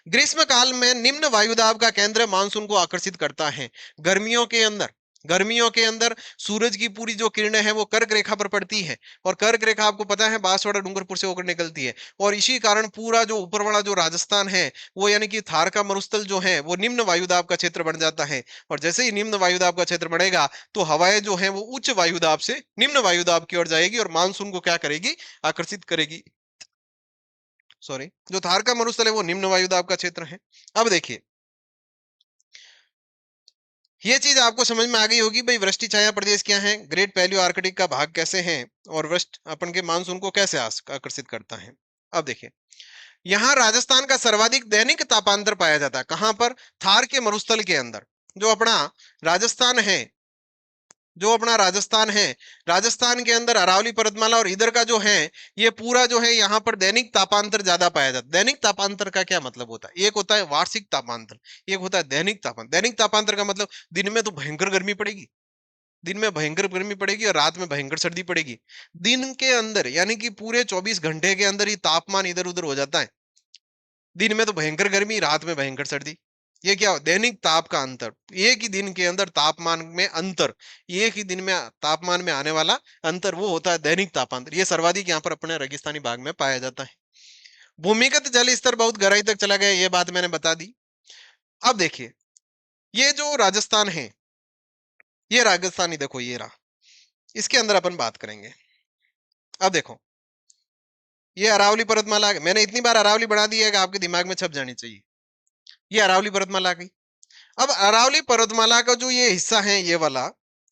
Speaker 1: ग्रीष्म काल में निम्न वायुदाब का केंद्र मानसून को आकर्षित करता है। गर्मियों के अंदर, गर्मियों के अंदर सूरज की पूरी जो किरणें हैं वो कर्क रेखा पर पड़ती है, और कर्क रेखा आपको पता है बांसवाड़ा डूंगरपुर से होकर निकलती है, और इसी कारण पूरा जो ऊपर वाला जो राजस्थान है वो यानी कि थार का मरुस्थल जो है वो निम्न वायुदाब का क्षेत्र बन जाता है। और जैसे ही निम्न वायुदाब का क्षेत्र बढ़ेगा तो हवाएं जो है वो उच्च वायुदाब से निम्न वायुदाब की ओर जाएगी और मानसून को क्या करेगी, आकर्षित करेगी। सॉरी, जो थार का मरुस्थल है वो निम्न वायुदाब का क्षेत्र है। अब देखिए, ये चीज आपको समझ में आ गई होगी भाई, वृष्टि छाया प्रदेश क्या है, ग्रेट पैलियो आर्कटिक का भाग कैसे हैं, और वृष्टि अपन के मानसून को कैसे आकर्षित करता है। अब देखिए, यहाँ राजस्थान का सर्वाधिक दैनिक तापांतर पाया जाता है, कहां पर, थार के मरुस्थल के अंदर। जो अपना राजस्थान है, जो अपना राजस्थान है, राजस्थान के अंदर अरावली पर्वतमाला और इधर का जो है ये पूरा जो है यहाँ पर दैनिक तापांतर ज्यादा पाया जाता है। दैनिक तापांतर का क्या मतलब होता है, एक होता है वार्षिक तापांतर, एक होता है दैनिक तापांतर। दैनिक तापांतर का मतलब दिन में तो भयंकर गर्मी पड़ेगी, दिन में भयंकर गर्मी पड़ेगी और रात में भयंकर सर्दी पड़ेगी। दिन के अंदर यानी कि पूरे 24 घंटे के अंदर ही तापमान इधर उधर हो जाता है। दिन में तो भयंकर गर्मी, रात में भयंकर सर्दी। ये क्या हो? दैनिक ताप का अंतर, एक ही दिन के अंदर तापमान में अंतर, एक ही दिन में तापमान में आने वाला अंतर, वो होता है दैनिक तापांतर। ये सर्वाधिक यहाँ पर अपने रेगिस्तानी भाग में पाया जाता है। भूमिगत जल स्तर बहुत गहराई तक चला गया, ये बात मैंने बता दी। अब देखिए, ये जो राजस्थान है, ये राजस्थानी देखो ये रहा, इसके अंदर अपन बात करेंगे। अब देखो, ये अरावली पर्वतमाला, मैंने इतनी बार अरावली बढ़ा दी है कि आपके दिमाग में छप जानी चाहिए। ये अरावली पर्वतमाला आ गई। अब अरावली पर्वतमाला का जो ये हिस्सा है ये वाला,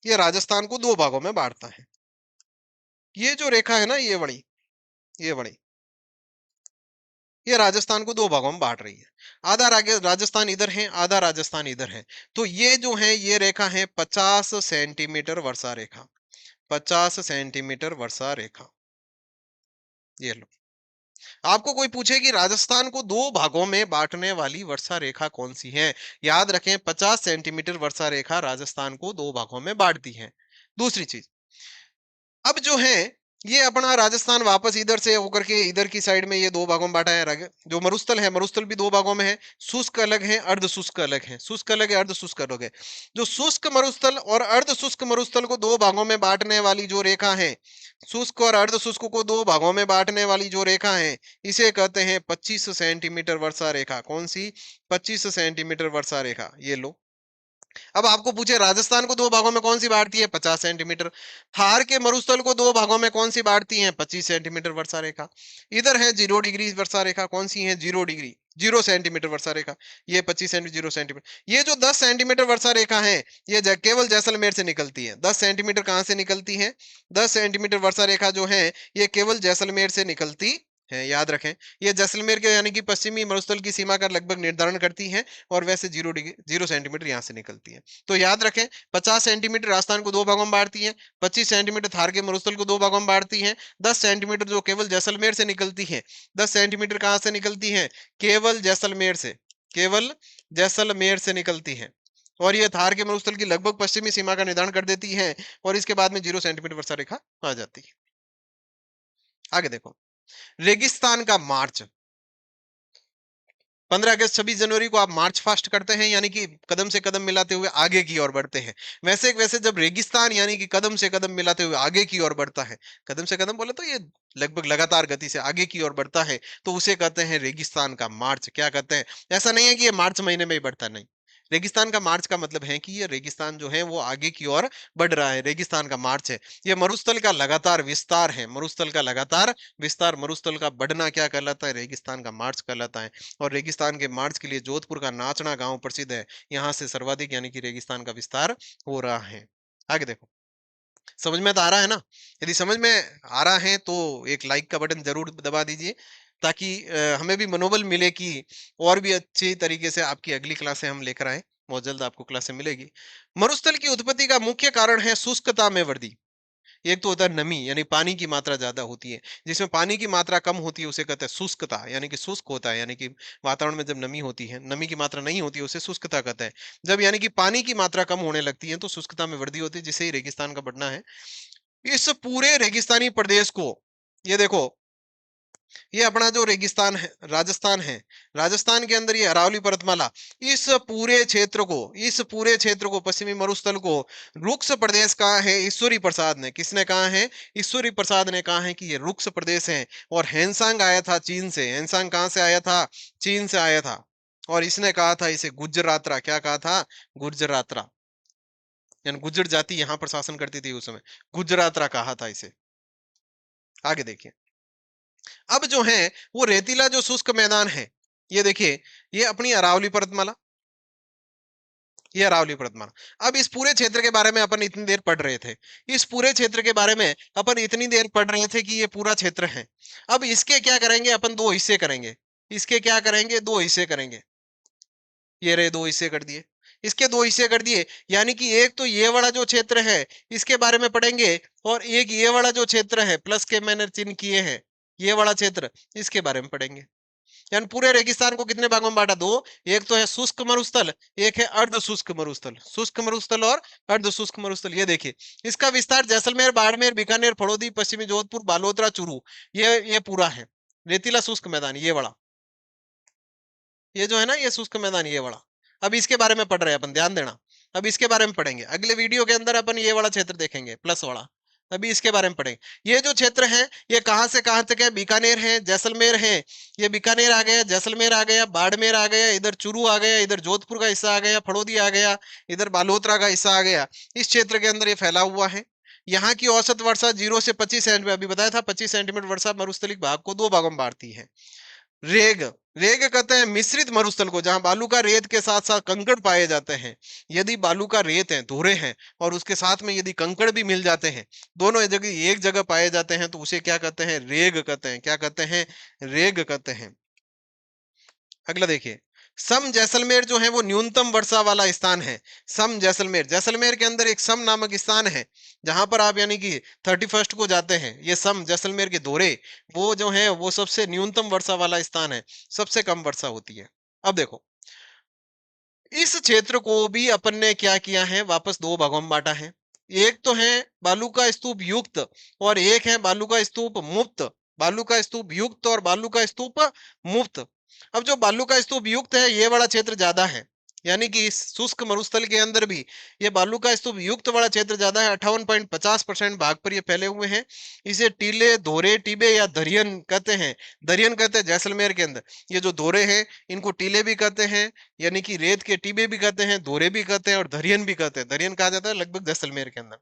Speaker 1: ये राजस्थान को दो भागों में बांटता है। ये जो रेखा है ना, ये बड़ी ये राजस्थान को दो भागों में बांट रही है। आधा राजस्थान इधर है, आधा राजस्थान इधर है। तो ये जो है ये रेखा है 50 सेंटीमीटर वर्षा रेखा, 50 सेंटीमीटर वर्षा रेखा। ये लो, आपको कोई पूछे कि राजस्थान को दो भागों में बांटने वाली वर्षा रेखा कौन सी है, याद रखें 50 सेंटीमीटर वर्षा रेखा राजस्थान को दो भागों में बांटती है। दूसरी चीज, अब जो है ये अपना राजस्थान वापस इधर से होकर के इधर की साइड में ये दो भागों में बांटा है। जो मरुस्थल है, मरुस्थल भी दो भागों में है, शुष्क अलग है, अर्ध शुष्क अलग है, शुष्क अलग है, अर्ध शुष्क अलग है। जो शुष्क मरुस्थल और अर्ध शुष्क मरुस्थल को दो भागों में बांटने वाली जो रेखा है, शुष्क और अर्ध शुष्क को दो भागों में बांटने वाली जो रेखा है, इसे कहते हैं 25 सेंटीमीटर वर्षा रेखा। कौन सी? 25 सेंटीमीटर वर्षा रेखा। ये लो, अब आपको पूछे राजस्थान को दो भागों में कौन सी बांटती है, 50 सेंटीमीटर। थार के मरुस्थल को दो भागों में कौन सी बांटती है, 25 सेंटीमीटर वर्षा रेखा। इधर है 0 डिग्री वर्षा रेखा, कौन सी है, 0 डिग्री, 0 सेंटीमीटर वर्षा रेखा। ये 25 सेंटीमीटर, 0 सेंटीमीटर। ये जो 10 सेंटीमीटर वर्षा रेखा है, ये केवल जैसलमेर से निकलती है। 10 सेंटीमीटर कहां से निकलती है, 10 सेंटीमीटर वर्षा रेखा जो है ये केवल जैसलमेर से निकलती है, याद रखें। ये जैसलमेर के यानी कि पश्चिमी मरुस्थल की सीमा का लगभग निर्धारण करती है, और वैसे 0 डिग्री 0 सेंटीमीटर यहाँ से निकलती है। तो याद रखें, 50 सेंटीमीटर राजस्थान को दो भागों में बांटती है, 25 सेंटीमीटर थार के मरुस्थल को दो भागों में बांटती है, 10 सेंटीमीटर जो केवल जैसलमेर से निकलती है। 10 सेंटीमीटर कहाँ से निकलती है, केवल जैसलमेर से, केवल जैसलमेर से निकलती है। और ये थार के मरुस्थल की लगभग पश्चिमी सीमा का निर्धारण कर देती है, और इसके बाद में 0 सेंटीमीटर वर्षा रेखा आ जाती है। आगे देखो, रेगिस्तान का मार्च, 15 अगस्त 26 जनवरी को आप मार्च फास्ट करते हैं, यानी कि कदम से कदम मिलाते हुए आगे की ओर बढ़ते हैं। वैसे वैसे जब रेगिस्तान यानी कि कदम से कदम मिलाते हुए आगे की ओर बढ़ता है, कदम से कदम बोले तो ये लगभग लगातार गति से आगे की ओर बढ़ता है, तो उसे कहते हैं रेगिस्तान का मार्च। क्या कहते हैं? ऐसा नहीं है कि ये मार्च महीने में ही बढ़ता, नहीं। रेगिस्तान का मार्च का मतलब है कि ये रेगिस्तान जो है वो आगे की ओर बढ़ रहा है, रेगिस्तान का मार्च है। ये मरुस्थल का लगातार विस्तार है, मरुस्थल का लगातार विस्तार, मरुस्थल का बढ़ना क्या कहलाता है, रेगिस्तान का मार्च कहलाता है। और रेगिस्तान के मार्च के लिए जोधपुर का नाचना गांव प्रसिद्ध है, यहाँ से सर्वाधिक यानी कि रेगिस्तान का विस्तार हो रहा है। आगे देखो, समझ में तो आ रहा है ना? यदि समझ में आ रहा है तो एक लाइक का बटन ज़रूर दबा दीजिए, ताकि हमें भी मनोबल मिले कि और भी अच्छी तरीके से आपकी अगली क्लासें हम लेकर आएँ। बहुत जल्द आपको क्लासें मिलेगी। मरुस्थल की उत्पत्ति का मुख्य कारण है शुष्कता में वृद्धि। एक तो होता है नमी, यानी पानी की मात्रा ज्यादा होती है। जिसमें पानी की मात्रा कम होती है उसे कहते हैं शुष्कता, यानी कि शुष्क होता है, यानी कि वातावरण में जब नमी होती है, नमी की मात्रा नहीं होती है, उसे शुष्कता कहते हैं। जब यानी कि पानी की मात्रा कम होने लगती है तो शुष्कता में वृद्धि होती है, जिसे ही रेगिस्तान का बढ़ना है। इस पूरे रेगिस्तानी प्रदेश को, ये देखो, ये अपना जो रेगिस्तान है, राजस्थान है, राजस्थान के अंदर ये अरावली पर्वतमाला, इस पूरे क्षेत्र को, पश्चिमी मरुस्थल को रुक्ष प्रदेश कहा है ईश्वरी प्रसाद ने। किसने कहा है? ईश्वरी प्रसाद ने कहा है कि ये रुक्ष प्रदेश है। और हैंसांग आया था चीन से। हैंसांग कहां से आया था? चीन से आया था। और इसने कहा था इसे गुजरातरा, क्या कहा था? गुजरातरा, यानी गुज्जर जाति यहां पर शासन करती थी उस समय। गुजरातरा कहा था इसे। आगे देखिए, अब जो है वो रेतीला जो शुष्क मैदान है, ये देखिए, ये अपनी अरावली पर्वतमाला, ये अरावली पर्वतमाला। अब इस पूरे क्षेत्र के बारे में अपन इतनी देर पढ़ रहे थे, इस पूरे क्षेत्र के बारे में अपन इतनी देर पढ़ रहे थे कि ये पूरा क्षेत्र है। अब इसके क्या करेंगे अपन? दो हिस्से करेंगे। इसके क्या करेंगे? दो हिस्से करेंगे। ये रहे, दो हिस्से कर दिए। इसके दो हिस्से कर दिए, यानी कि एक तो ये वाला जो क्षेत्र है इसके बारे में पढ़ेंगे, और एक ये वाला जो क्षेत्र है प्लस के मैंने चिन्ह किए हैं, ये वाला क्षेत्र, इसके बारे में पढ़ेंगे। यानी पूरे रेगिस्तान को कितने भागों में बांटा? दो। एक तो है शुष्क मरुस्थल, एक है अर्ध शुष्क मरुस्थल। शुष्क मरुस्थल और अर्ध शुष्क मरुस्थल। ये देखिए, इसका विस्तार जैसलमेर, बाड़मेर, बीकानेर, फड़ौदी, पश्चिमी जोधपुर, बालोतरा, चूरू, ये पूरा है। रेतीला शुष्क मैदान ये वाला, ये जो है ना, ये शुष्क मैदान ये वाला। अब इसके बारे में पढ़ रहे हैं अपन, ध्यान देना। अब इसके बारे में पढ़ेंगे अगले वीडियो के अंदर, अपन ये वाला क्षेत्र देखेंगे, प्लस वाला। अभी इसके बारे में पढ़ेंगे। ये जो क्षेत्र है ये कहां से कहां तक है? बीकानेर है, जैसलमेर है। ये बीकानेर आ गया, जैसलमेर आ गया, बाड़मेर आ गया, इधर चूरू आ गया, इधर जोधपुर का हिस्सा आ गया, फड़ौदी आ गया, इधर बालोतरा का हिस्सा आ गया। इस क्षेत्र के अंदर ये फैला हुआ है। यहाँ की औसत वर्षा 0 से 25 सेंटीमीटर, अभी बताया था 25 सेंटीमीटर वर्षा मरुस्थलिक भाग को दो भागों में बांटती है। रेग, रेग कहते हैं मिश्रित मरुस्थल को, जहां बालू का रेत के साथ साथ कंकड़ पाए जाते हैं। यदि बालू का रेत है, धुरे हैं, और उसके साथ में यदि कंकड़ भी मिल जाते हैं, दोनों एक जगह पाए जाते हैं, तो उसे क्या कहते हैं? रेग कहते हैं। क्या कहते हैं? रेग कहते हैं। अगला देखिए, सम जैसलमेर जो है वो न्यूनतम वर्षा वाला स्थान है। सम जैसलमेर, जैसलमेर के अंदर एक सम नामक स्थान है, जहां पर आप यानी कि 31 को जाते हैं। ये सम जैसलमेर के दौरे, वो जो है वो सबसे न्यूनतम वर्षा वाला स्थान है, सबसे कम वर्षा होती है। अब देखो, इस क्षेत्र को भी अपन ने क्या किया है? वापस दो भागों में बांटा है। एक तो है बालू का स्तूप युक्त, और एक है बालू का स्तूप मुक्त। बालू का स्तूप युक्त और बालू का स्तूप मुक्त। अब जो बालू का स्तूप युक्त है ये वाला क्षेत्र ज्यादा है, यानी कि इस शुष्क मरुस्थल के अंदर भी ये बालू का स्तूप युक्त वाला क्षेत्र ज्यादा है। 58.50% भाग पर ये फैले हुए हैं। इसे टीले, धोरे, टिबे या दरियन कहते हैं। दरियन कहते हैं जैसलमेर के अंदर। ये जो दोरे हैं इनको टीले भी कहते हैं, यानी कि रेत के टीबे भी कहते हैं, दोरे भी कहते हैं, और दरियन भी कहते हैं। दरियन कहा जाता है लगभग जैसलमेर के अंदर।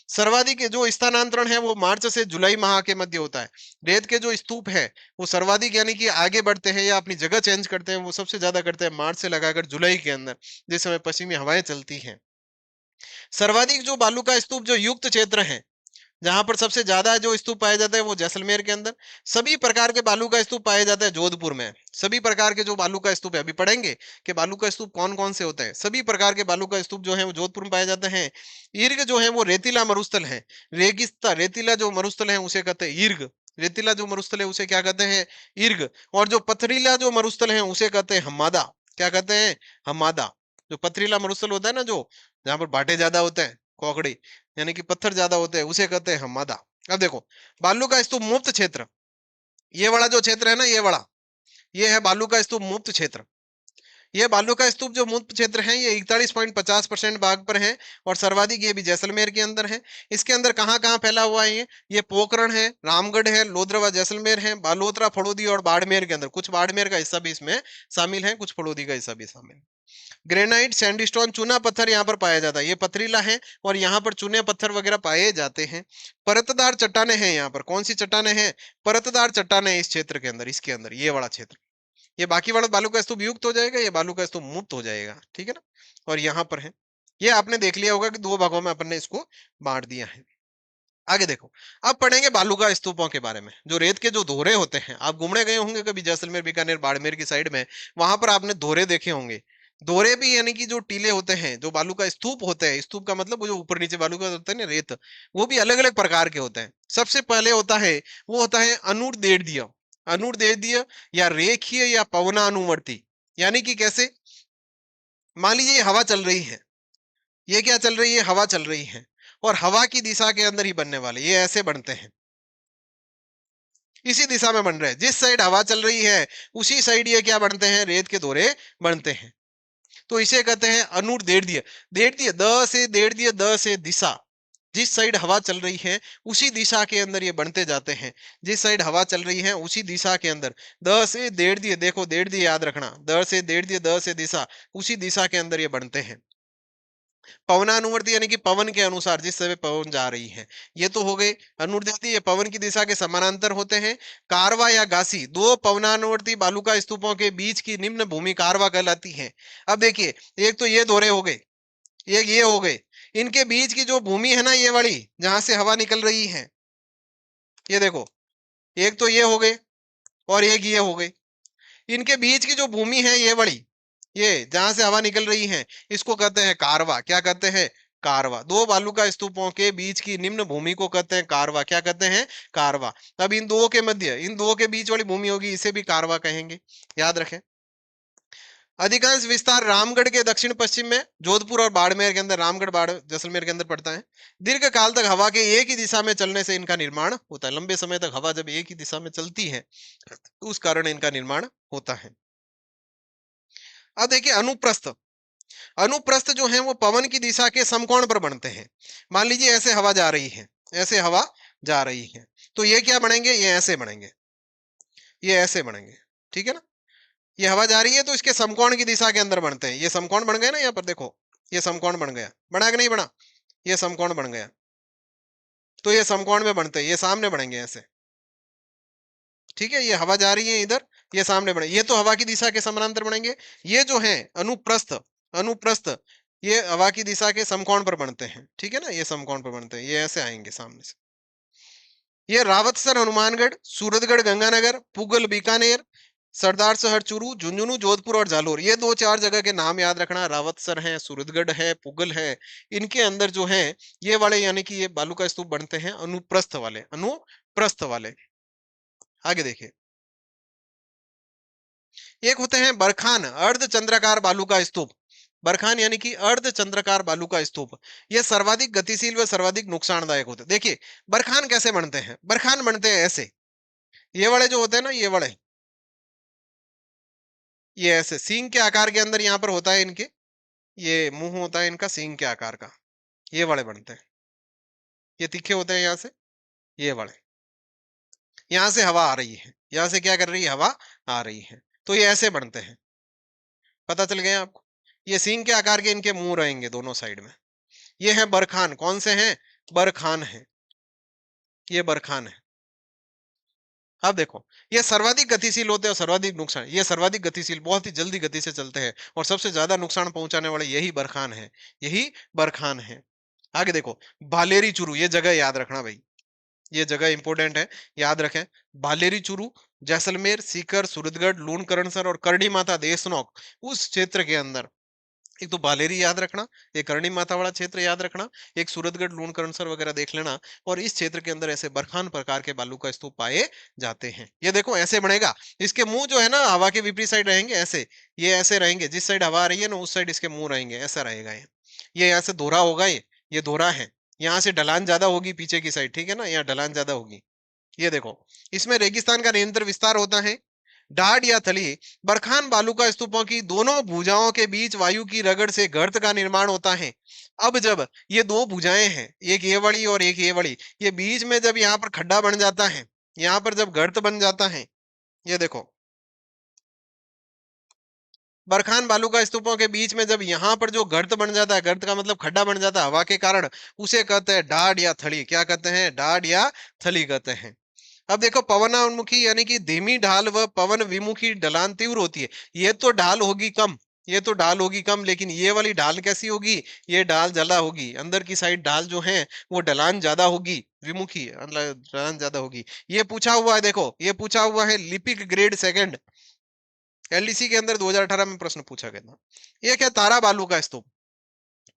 Speaker 1: सर्वाधिक जो स्थानांतरण है वो मार्च से जुलाई माह के मध्य होता है। रेत के जो स्तूप है वो सर्वाधिक, यानी कि आगे बढ़ते हैं या अपनी जगह चेंज करते हैं, वो सबसे ज्यादा करते हैं मार्च से लगाकर जुलाई के अंदर, जिस समय पश्चिमी हवाएं चलती हैं। सर्वाधिक जो बालू का स्तूप जो युक्त क्षेत्र है, जहां पर सबसे ज्यादा जो स्तूप पाया जाता है वो जैसलमेर के अंदर। सभी प्रकार के बालू का स्तूप पाए जाते हैं जोधपुर में। सभी प्रकार के जो बालू का स्तूप है, अभी पढ़ेंगे कि बालू का स्तूप कौन कौन से होते हैं। सभी प्रकार के बालू का स्तूप जो है वो जोधपुर में पाए जाते हैं। ईर्ग जो है वो रेतीला मरुस्थल है। रेतीला जो मरुस्थल है उसे कहते हैं ईर्ग। रेतीला जो मरुस्थल है उसे क्या कहते हैं? ईर्ग। और जो पथरीला जो मरुस्थल है उसे कहते हैं हमादा। क्या कहते हैं? हमादा। जो पथरीला मरुस्थल होता है ना, जो जहां पर भाटे ज्यादा होते हैं, कोकड़ी, यानी कि पत्थर ज्यादा होते हैं, उसे कहते हैं हमादा। अब देखो, बालू का स्तूप मुक्त क्षेत्र, ये वाला जो क्षेत्र है ना, ये वाला, ये है बालू का स्तूप मुक्त क्षेत्र। ये बालू का स्तूप जो मुक्त क्षेत्र है ये 41.50% भाग पर है, और सर्वाधिक ये भी जैसलमेर के अंदर है। इसके अंदर कहाँ कहाँ फैला हुआ है? ये पोखरण है, रामगढ़ है, लोधरवा, जैसलमेर है, बालोतरा, फड़ौदी और बाड़मेर के अंदर। कुछ बाड़मेर का हिस्सा भी इसमें शामिल है, कुछ फड़ौदी का हिस्सा भी शामिल है। ग्रेनाइट, सैंडस्टोन, चूना पत्थर यहाँ पर पाया जाता है। ये पथरीला है और यहाँ पर चूने पत्थर वगैरह पाए जाते हैं। परतदार चट्टाने हैं यहाँ पर। कौन सी चट्टाने हैं? परतदार चट्टाने इस क्षेत्र के अंदर, इसके अंदर ये वाला क्षेत्र। ये बाकी वाला बालू का स्तूप युक्त हो जाएगा, ये बालू का स्तूप मुक्त हो जाएगा, ठीक है ना। और यहाँ पर है, ये आपने देख लिया होगा कि दो भागों में अपन ने इसको बांट दिया है। आगे देखो, अब पढ़ेंगे बालू का स्तूपों के बारे में। जो रेत के जो दोहरे होते हैं, आप घूमने गए होंगे कभी जैसलमेर, बीकानेर, बाड़मेर की साइड में, वहां पर आपने दोहरे देखे होंगे। दोहरे भी यानी कि जो टीले होते हैं, जो बालू का स्तूप होते हैं, स्तूप का मतलब वो जो ऊपर नीचे बालू का होता है ना रेत, वो भी अलग अलग प्रकार के होते हैं। सबसे पहले होता है, वो होता है अनुदैर्ध्य। अनुदैर्ध्य या रेखीय या पवनानुवर्ती। यानी कि कैसे, मान लीजिए ये हवा चल रही है, ये क्या चल रही है, हवा चल रही है, और हवा की दिशा के अंदर ही बनने वाले ये ऐसे बनते हैं, इसी दिशा में बन रहे हैं। जिस साइड हवा चल रही है उसी साइड ये क्या बनते हैं, रेत के दोहरे बनते हैं। तो इसे कहते हैं अनुदैर्ध्य। दैर्ध्य द से दैर्ध्य, द से दिशा। जिस साइड हवा चल रही है उसी दिशा के अंदर ये बनते जाते हैं। जिस साइड हवा चल रही है उसी दिशा के अंदर, द से दैर्ध्य, देखो दैर्ध्य याद रखना, द से दैर्ध्य, द से दिशा, उसी दिशा के अंदर ये बनते हैं। पवनानुवर्ती यानी कि पवन के अनुसार, जिस समय पवन जा रही है। ये तो हो गए अनुवर्ती, ये पवन की दिशा के समानांतर होते हैं। कारवा या गासी, दो पवनानुवर्ती बालुका स्तूपों के बीच की निम्न भूमि कारवा कहलाती है। अब देखिए, एक तो ये दोहरे हो गए, एक ये हो गए। इनके बीच की जो भूमि है ना, ये वाली जहां से हवा निकल रही है, ये देखो, एक तो ये हो गए और एक ये हो गए। इनके बीच की जो भूमि है ये वाली, ये जहां से हवा निकल रही है, इसको कहते हैं कारवा। क्या कहते हैं, कारवा। दो बालू का स्तूपों के बीच की निम्न भूमि को कहते हैं कारवा। क्या कहते हैं, कारवा। अब इन दो के मध्य, इन दो के बीच वाली भूमि होगी, इसे भी कारवा कहेंगे, याद रखें। अधिकांश विस्तार रामगढ़ के दक्षिण पश्चिम में, जोधपुर और बाड़मेर के अंदर, रामगढ़ बाड़ जैसलमेर के अंदर पड़ता है। दीर्घ काल तक हवा के एक ही दिशा में चलने से इनका निर्माण होता है। लंबे समय तक हवा जब एक ही दिशा में चलती है, तो उस कारण इनका निर्माण होता है। अब देखिए अनुप्रस्थ। अनुप्रस्थ जो है वो पवन की दिशा के समकोण पर बनते हैं। मान लीजिए ऐसे हवा जा रही है, ऐसे हवा जा रही है, तो ये क्या बनेंगे, ये ऐसे बनेंगे, ये ऐसे बनेंगे। ठीक है ना, ये हवा जा रही है तो इसके समकोण की दिशा के अंदर बनते हैं। ये समकोण बन गए ना, यहाँ पर देखो, ये समकोण बन गया, बना कि नहीं बना, ये समकोण बन गया। तो ये समकोण में बनते हैं, ये सामने बनेंगे ऐसे। ठीक है, ये हवा जा रही है इधर, ये सामने बने, ये तो हवा की दिशा के समानांतर बनेंगे। ये जो है अनुप्रस्थ, अनुप्रस्थ, ये हवा की दिशा के समकोण पर बनते हैं। ठीक है ना, ये समकोण पर बनते हैं, ये ऐसे आएंगे सामने से। ये रावतसर हनुमानगढ़, सूरतगढ़ गंगानगर, पुगल बीकानेर, सरदार शहर चूरू, झुंझुनू जोधपुर और जालोर, ये दो चार जगह के नाम याद रखना। रावतसर है, सूरतगढ़ है, पुगल है, इनके अंदर जो है ये वाले यानी कि ये बालू का स्तूप बनते हैं अनुप्रस्थ वाले, अनुप्रस्थ वाले। आगे देखिए, एक होते हैं बरखान, अर्ध चंद्राकार बालू का स्तूप। बरखान यानी कि अर्ध चंद्राकार बालू का स्तूप, ये सर्वाधिक गतिशील व सर्वाधिक नुकसानदायक होते हैं। देखिए बरखान कैसे बनते हैं, बरखान बनते हैं ऐसे, ये वाले जो होते हैं ना, ये वाले, ये ऐसे सींग के आकार के अंदर यहाँ पर होता है इनके, ये मुंह होता है इनका सींग के आकार का, ये वाले बनते हैं। ये तीखे होते हैं यहाँ से, ये वाले, यहाँ से हवा आ रही है, यहाँ से क्या कर रही है, हवा आ रही है, तो ये ऐसे बनते हैं। पता चल गया आपको, ये सींग के आकार के इनके मुंह रहेंगे दोनों साइड में। ये है बरखान, कौन से हैं, बरखान है, ये बरखान है। अब देखो, ये सर्वाधिक गतिशील होते हैं और सर्वाधिक नुकसान, ये सर्वाधिक गतिशील, बहुत ही जल्दी गति से चलते हैं, और सबसे ज्यादा नुकसान पहुंचाने वाले यही बरखान है, यही बरखान है। आगे देखो, भालेरी चुरू, ये जगह याद रखना भाई, ये जगह इंपॉर्टेंट है, याद रखें। भालेरी चुरू, जैसलमेर, सीकर, सूरतगढ़, लूणकरणसर और करणी माता देशनोक, उस क्षेत्र के अंदर। एक तो बालेरी याद रखना, एक करणी माता वाला क्षेत्र याद रखना, एक सूरतगढ़ लूणकरणसर वगैरह देख लेना। और इस क्षेत्र के अंदर ऐसे बरखान प्रकार के बालू का स्तूप पाए जाते हैं। ये देखो ऐसे बनेगा, इसके मुंह जो है ना हवा के विपरीत साइड रहेंगे ऐसे, ये ऐसे रहेंगे, जिस साइड हवा आ रही है ना उस साइड इसके मुंह रहेंगे, ऐसा रहेगा ये यहाँ से दोहरा होगा, ये दोहरा है। यहाँ से ढलान ज्यादा होगी पीछे की साइड, ठीक है ना, यहाँ ढलान ज्यादा होगी। ये देखो, इसमें रेगिस्तान का निरंतर विस्तार होता है। ढाड या थली, बरखान बालू का स्तूपों की दोनों भुजाओं के बीच वायु की रगड़ से गर्त का निर्माण होता है। अब जब ये दो भुजाएं हैं, एक ये वाली और एक ये वाली, ये बीच में जब यहाँ पर खड्डा बन जाता है, यहाँ पर जब गर्त बन जाता है, ये देखो, बरखान बालू का स्तूपों के बीच में जब यहाँ पर जो गर्त बन जाता है, गर्त का मतलब खड्डा बन जाता है हवा के कारण, उसे कहते हैं ढाड या थली। क्या कहते हैं, ढाड या थली कहते हैं। अब देखो, पवनाउन्मुखी यानी कि धीमी ढाल व पवन विमुखी ढलान तीव्र होती है। ये तो ढाल होगी कम, ये तो ढाल होगी कम, लेकिन ये वाली ढाल कैसी होगी? ये ढाल ज्यादा होगी, अंदर की साइड ढाल जो है वो ढलान ज्यादा होगी, विमुखी मतलब ढलान ज्यादा होगी। ये पूछा हुआ है, देखो ये पूछा हुआ है लिपिक ग्रेड सेकंड, एलडीसी के अंदर 2018 में प्रश्न पूछा गया था। ये क्या, तारा बालू का स्तूप।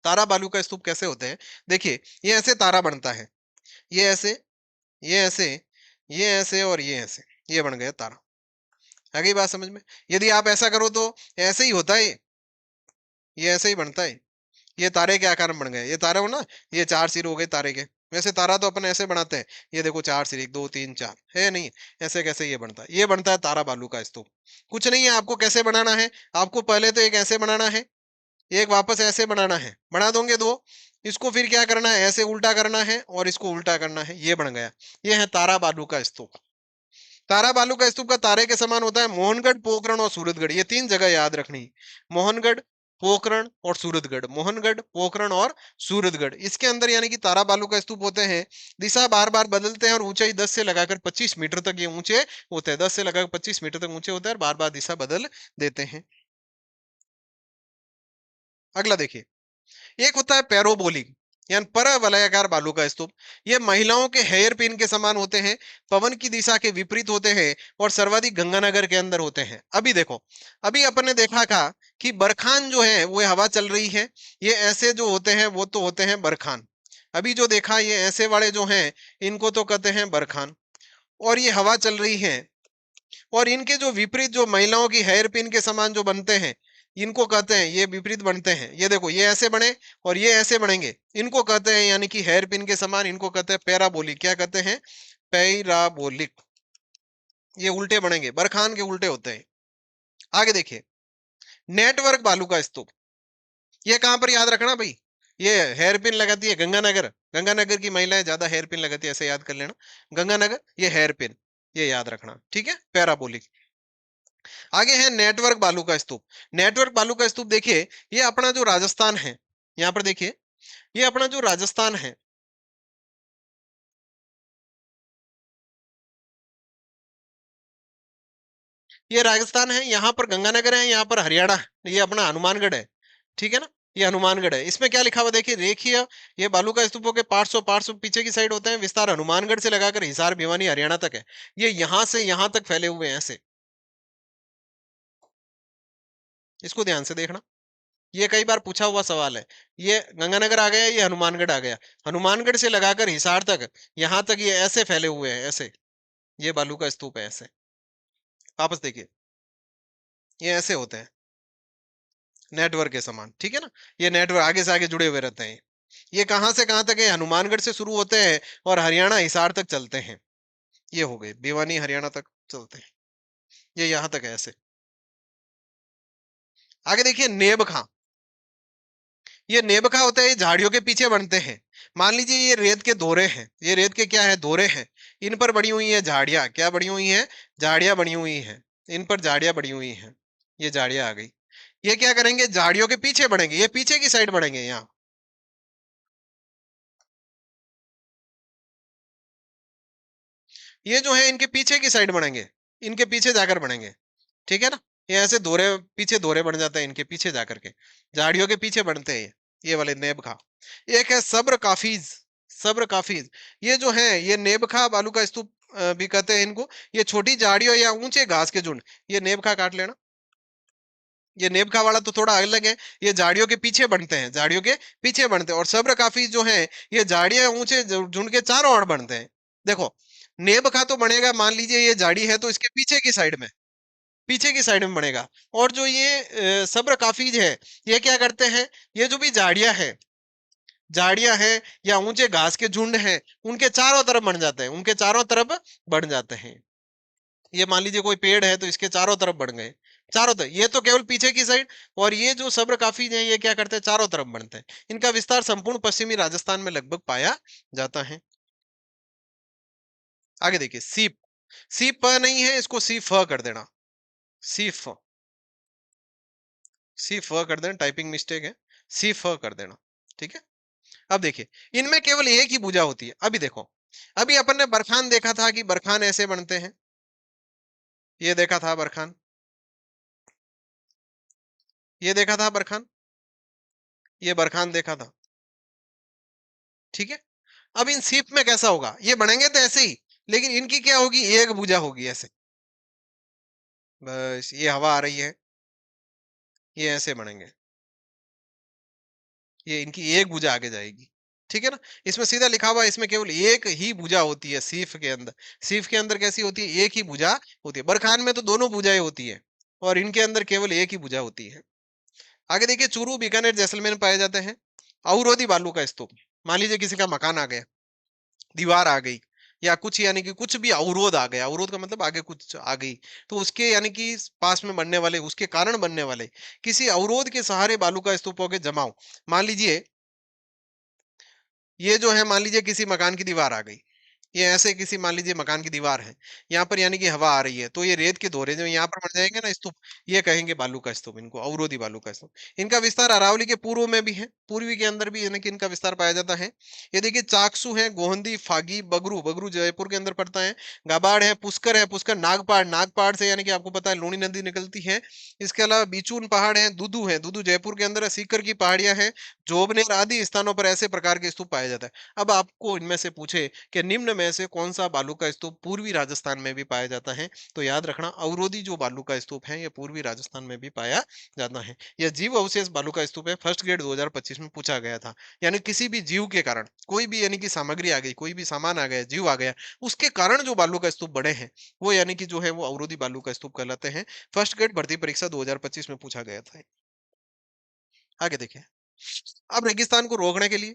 Speaker 1: तारा बालू का स्तूप कैसे होते हैं? देखिए, ये ऐसे तारा बनता है, ये ऐसे, ये ऐसे, ये ऐसे और ये ऐसे, ये बन गया तारा। आ गई बात समझ में? यदि आप ऐसा करो तो ऐसे ही होता है, ये ऐसे ही बनता है। ये तारे के आकार में बन गए, ये तारे हो ना, ये चार सिर हो गए तारे के। वैसे तारा तो अपन ऐसे बनाते हैं, ये देखो चार सिर, एक दो तीन चार, है नहीं? ऐसे कैसे ये बनता है? ये बनता है तारा बालू का स्तूप। कुछ नहीं है, आपको कैसे बनाना है? आपको पहले तो एक ऐसे बनाना है, एक वापस ऐसे बनाना है, बना दोगे दो। इसको फिर क्या करना है? ऐसे उल्टा करना है और इसको उल्टा करना है, ये बन गया। ये है तारा बालू का स्तूप। तारा बालू का स्तूप का तारे के समान होता है। मोहनगढ़, पोखरण और सूरतगढ़, ये तीन जगह याद रखनी। मोहनगढ़, पोखरण और सूरतगढ़, मोहनगढ़, पोखरण और सूरतगढ़, इसके अंदर यानी कि तारा बालू का स्तूप होते हैं। दिशा बार बार बदलते हैं और ऊंचाई 10 से लगाकर 25 मीटर तक ये ऊंचे होते हैं। 10 से लगाकर 25 मीटर तक ऊंचे होते हैं और बार बार दिशा बदल देते हैं। अगला देखिए, एक होता है पैरोबोलिक, यानी परवलयाकार बालू का स्तूप। ये महिलाओं के हेयर पिन के समान होते हैं, पवन की दिशा के विपरीत होते हैं और सर्वाधिक गंगानगर के अंदर होते हैं। अभी देखो, अभी अपन ने देखा था कि बरखान जो है वो हवा चल रही है, ये ऐसे जो होते हैं वो तो होते हैं बरखान। अभी जो देखा, ये ऐसे वाले जो हैं इनको तो कहते हैं बरखान, और ये हवा चल रही है। और इनके जो विपरीत, जो महिलाओं की हेयर पिन के समान जो बनते हैं, इनको कहते हैं, ये विपरीत बनते हैं। ये देखो, ये ऐसे बने और ये ऐसे बनेंगे, इनको कहते हैं यानी कि हेयर पिन के समान, इनको कहते हैं पैराबोलिक। क्या कहते हैं? पैराबोलिक। ये उल्टे बनेंगे, बरखान के उल्टे होते हैं। आगे देखिए, नेटवर्क बालू का स्तूप। ये कहां पर याद रखना भाई? ये हेयर पिन लगाती है गंगानगर, गंगानगर की महिलाएं ज्यादा हेयर पिन लगाती है, ऐसे याद कर लेना। गंगानगर, ये हेयर पिन, ये याद रखना, ठीक है, पैराबोलिक। आगे है नेटवर्क बालू का स्तूप। नेटवर्क बालू का स्तूप देखिए, ये अपना जो राजस्थान है, यहाँ पर देखिए, ये अपना जो राजस्थान है, ये राजस्थान है, यहाँ पर गंगानगर है, यहाँ पर हरियाणा, ये अपना हनुमानगढ़ है, ठीक है ना? ये हनुमानगढ़ है। इसमें क्या लिखा हुआ देखिए, रेखीय, ये बालू का स्तूपों के 500 पीछे की साइड होते हैं, विस्तार हनुमानगढ़ से लगाकर हिसार भिवानी हरियाणा तक है। ये यहाँ से यहाँ तक फैले हुए हैं ऐसे, इसको ध्यान से देखना। ये कई बार पूछा हुआ सवाल है। ये गंगानगर आ गया, ये हनुमानगढ़ आ गया, हनुमानगढ़ से लगाकर हिसार तक, यहाँ तक ये ऐसे फैले हुए हैं ऐसे, ये बालू का स्तूप है ऐसे। वापस देखिए, ये ऐसे होते हैं नेटवर्क के समान, ठीक है ना? ये नेटवर्क आगे से आगे जुड़े हुए रहते हैं। ये कहां से कहां तक है? हनुमानगढ़ से शुरू होते हैं और हरियाणा हिसार तक चलते हैं। ये हो गए, भिवानी हरियाणा तक चलते हैं। ये यहां तक है ऐसे। आगे देखिए, नेब खां। ये नेबखा होता है, ये झाड़ियों के पीछे बनते हैं। मान लीजिए ये रेत के दोरे हैं, ये रेत के क्या है? दोरे हैं। इन पर बनी हुई है झाड़ियां, क्या बनी हुई है? झाड़ियां बनी हुई हैं। इन पर झाड़ियां बनी हुई हैं, ये झाड़ियां आ गई। ये क्या करेंगे? झाड़ियों के पीछे बढ़ेंगे, ये पीछे की साइड बढ़ेंगे यहाँ। ये जो है इनके पीछे की साइड बढ़ेंगे, इनके पीछे जाकर बढ़ेंगे, ठीक है ना? ये ऐसे दोरे, पीछे दोरे बन जाते हैं इनके पीछे जाकर के, झाड़ियों के पीछे बनते हैं ये वाले नेब खा। एक है सब्र काफिज। सब्र काफिज, ये जो है ये नेब खा बालू का स्तूप भी कहते हैं इनको। ये छोटी झाड़ियों या ऊंचे घास के झुंड, ये नेब खा काट लेना। ये नेबखा वाला तो थोड़ा अलग है, ये झाड़ियों के पीछे बनते हैं, झाड़ियों के पीछे बनते हैं। और सब्र काफी जो है, ये झाड़ियां ऊंचे झुंड के चारों ओर बनते हैं। देखो, नेबखा तो बनेगा, मान लीजिए ये झाड़ी है तो इसके पीछे की साइड में, पीछे की साइड में बनेगा। और जो ये सब्र काफीज है, ये क्या करते हैं? ये जो भी झाड़ियां हैं, झाड़ियां हैं या ऊंचे घास के झुंड हैं, उनके चारों तरफ बन जाते हैं, उनके चारों तरफ बढ़ जाते हैं। ये मान लीजिए कोई पेड़ है तो इसके चारों तरफ बढ़ गए, चारों तरफ, ये तो केवल पीछे की साइड। और ये जो सब्र काफी है, ये क्या करते हैं? चारों तरफ बढ़ते हैं। इनका विस्तार संपूर्ण पश्चिमी राजस्थान में लगभग पाया जाता है। आगे देखिए, सीप। सीप प नहीं है, इसको सी फ कर देना। सी फ, सी फ कर देना, टाइपिंग मिस्टेक है, सी फ कर देना, ठीक है। अब देखिए, इनमें केवल एक ही भुजा होती है। अभी देखो, अभी अपन ने बरखान देखा था कि बरखान ऐसे बनते हैं, ये देखा था बरखान, ये देखा था बरखान, ये बरखान देखा था, ठीक है? अब इन सीप में कैसा होगा? ये बनेंगे तो ऐसे ही, लेकिन इनकी क्या होगी? एक भुजा होगी ऐसे। बस ये हवा आ रही है, ये ऐसे बनेंगे। ये इनकी एक भुजा आगे जाएगी। ठीक है ना? इसमें सीधा लिखा हुआ है, इसमें केवल एक ही भुजा होती है सीफ के अंदर। सीफ के अंदर कैसी होती है? एक ही भुजा होती है। बरखान में तो दोनों भुजाएँ होती है और इनके अंदर केवल एक ही भुजा होती है। आगे देखिए, चूरू, बीकानेर, जैसलमेर में पाए जाते हैं। अवरोधी बालू का स्तूप। मान लीजिए किसी का मकान आ गया, दीवार आ गई या कुछ, यानी कि कुछ भी अवरोध आ गया, अवरोध का मतलब आगे कुछ आ गई, तो उसके यानी कि पास में बनने वाले, उसके कारण बनने वाले किसी अवरोध के सहारे बालू का स्तूपों के जमाव। मान लीजिए ये जो है, मान लीजिए किसी मकान की दीवार आ गई, ये ऐसे किसी, मान लीजिए मकान की दीवार है, यहाँ पर यानी कि हवा आ रही है, तो ये रेत के दोहरे जो यहाँ पर बन जाएंगे ना स्तूप, ये कहेंगे बालू का स्तूप, इनको अवरोधी बालू का स्तूप। इनका विस्तार अरावली के पूर्व में भी है, पूर्वी के अंदर भी यानी कि इनका विस्तार पाया जाता है। ये देखिए, चाकसू है, गोहंदी, फागी, बगरू, बगरू जयपुर के अंदर पड़ता है। गाबाड़ है, पुष्कर, नागपाड़, नागपाड़ से यानी कि आपको पता है लूनी नदी निकलती है। इसके अलावा बीचून पहाड़ है, दुदू जयपुर के अंदर है, सीकर की पहाड़ियां हैं, जोबनेर आदि स्थानों पर ऐसे प्रकार के स्तूप पाया जाता है। अब आपको इनमें से पूछे कि निम्न में से कौन सा बालू का स्तूप पूर्वी राजस्थान में भी पाया जाता है, तो याद रखना अवरोधी जो बालू का स्तूप है, ये पूर्वी राजस्थान में भी पाया जाता है। यह जीव अवशेष बालू का स्तूप है, फर्स्ट ग्रेड 2025 में पूछा गया था। यानी किसी भी जीव के कारण कोई भी यानी कि सामग्री आ गई, कोई भी सामान आ गया, जीव आ गया, उसके कारण जो बालू का स्तूप बने हैं, वो यानी कि जो है वो अवरोधी बालू का स्तूप कहलाते हैं। फर्स्ट ग्रेड भर्ती परीक्षा 2025 में पूछा गया था। आगे देखिए, अब रेगिस्तान को रोकने के लिए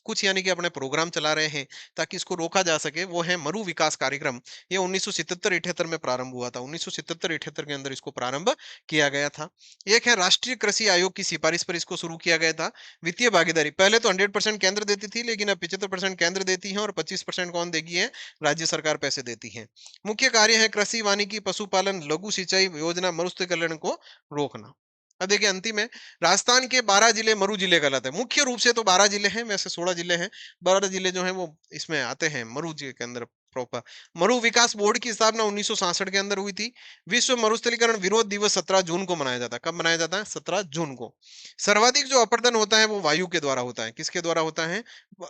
Speaker 1: कुछ यानी कि अपने प्रोग्राम चला रहे हैं ताकि इसको रोका जा सके, वो है मरु विकास कार्यक्रम। ये 1977-78 में प्रारंभ हुआ था, 1977-78 के अंदर इसको प्रारंभ किया गया था। एक है राष्ट्रीय कृषि आयोग की सिफारिश पर इसको शुरू किया गया था। वित्तीय भागीदारी पहले तो 100% केंद्र देती थी, लेकिन अब 75% केंद्र देती है और 25% कौन देगी है? राज्य सरकार पैसे देती है। मुख्य कार्य है कृषि, वानिकी, पशुपालन, लघु सिंचाई योजना, मरुस्थलीकरण को रोकना। अब देखिए, अंतिम है, राजस्थान के 12 जिले मरु जिले कहलाते हैं। मुख्य रूप से तो 12 जिले हैं, वैसे 16 जिले हैं। 12 जिले जो हैं वो इसमें आते हैं मरु जिले के अंदर प्रॉपर। मरु विकास बोर्ड की स्थापना 1966 के अंदर हुई थी। विश्व मरुस्थलीकरण विरोध दिवस 17 जून को मनाया जाता है। कब मनाया जाता है? 17 जून को। सर्वाधिक जो अपरदन होता है वो वायु के द्वारा होता है। किसके द्वारा होता है? व-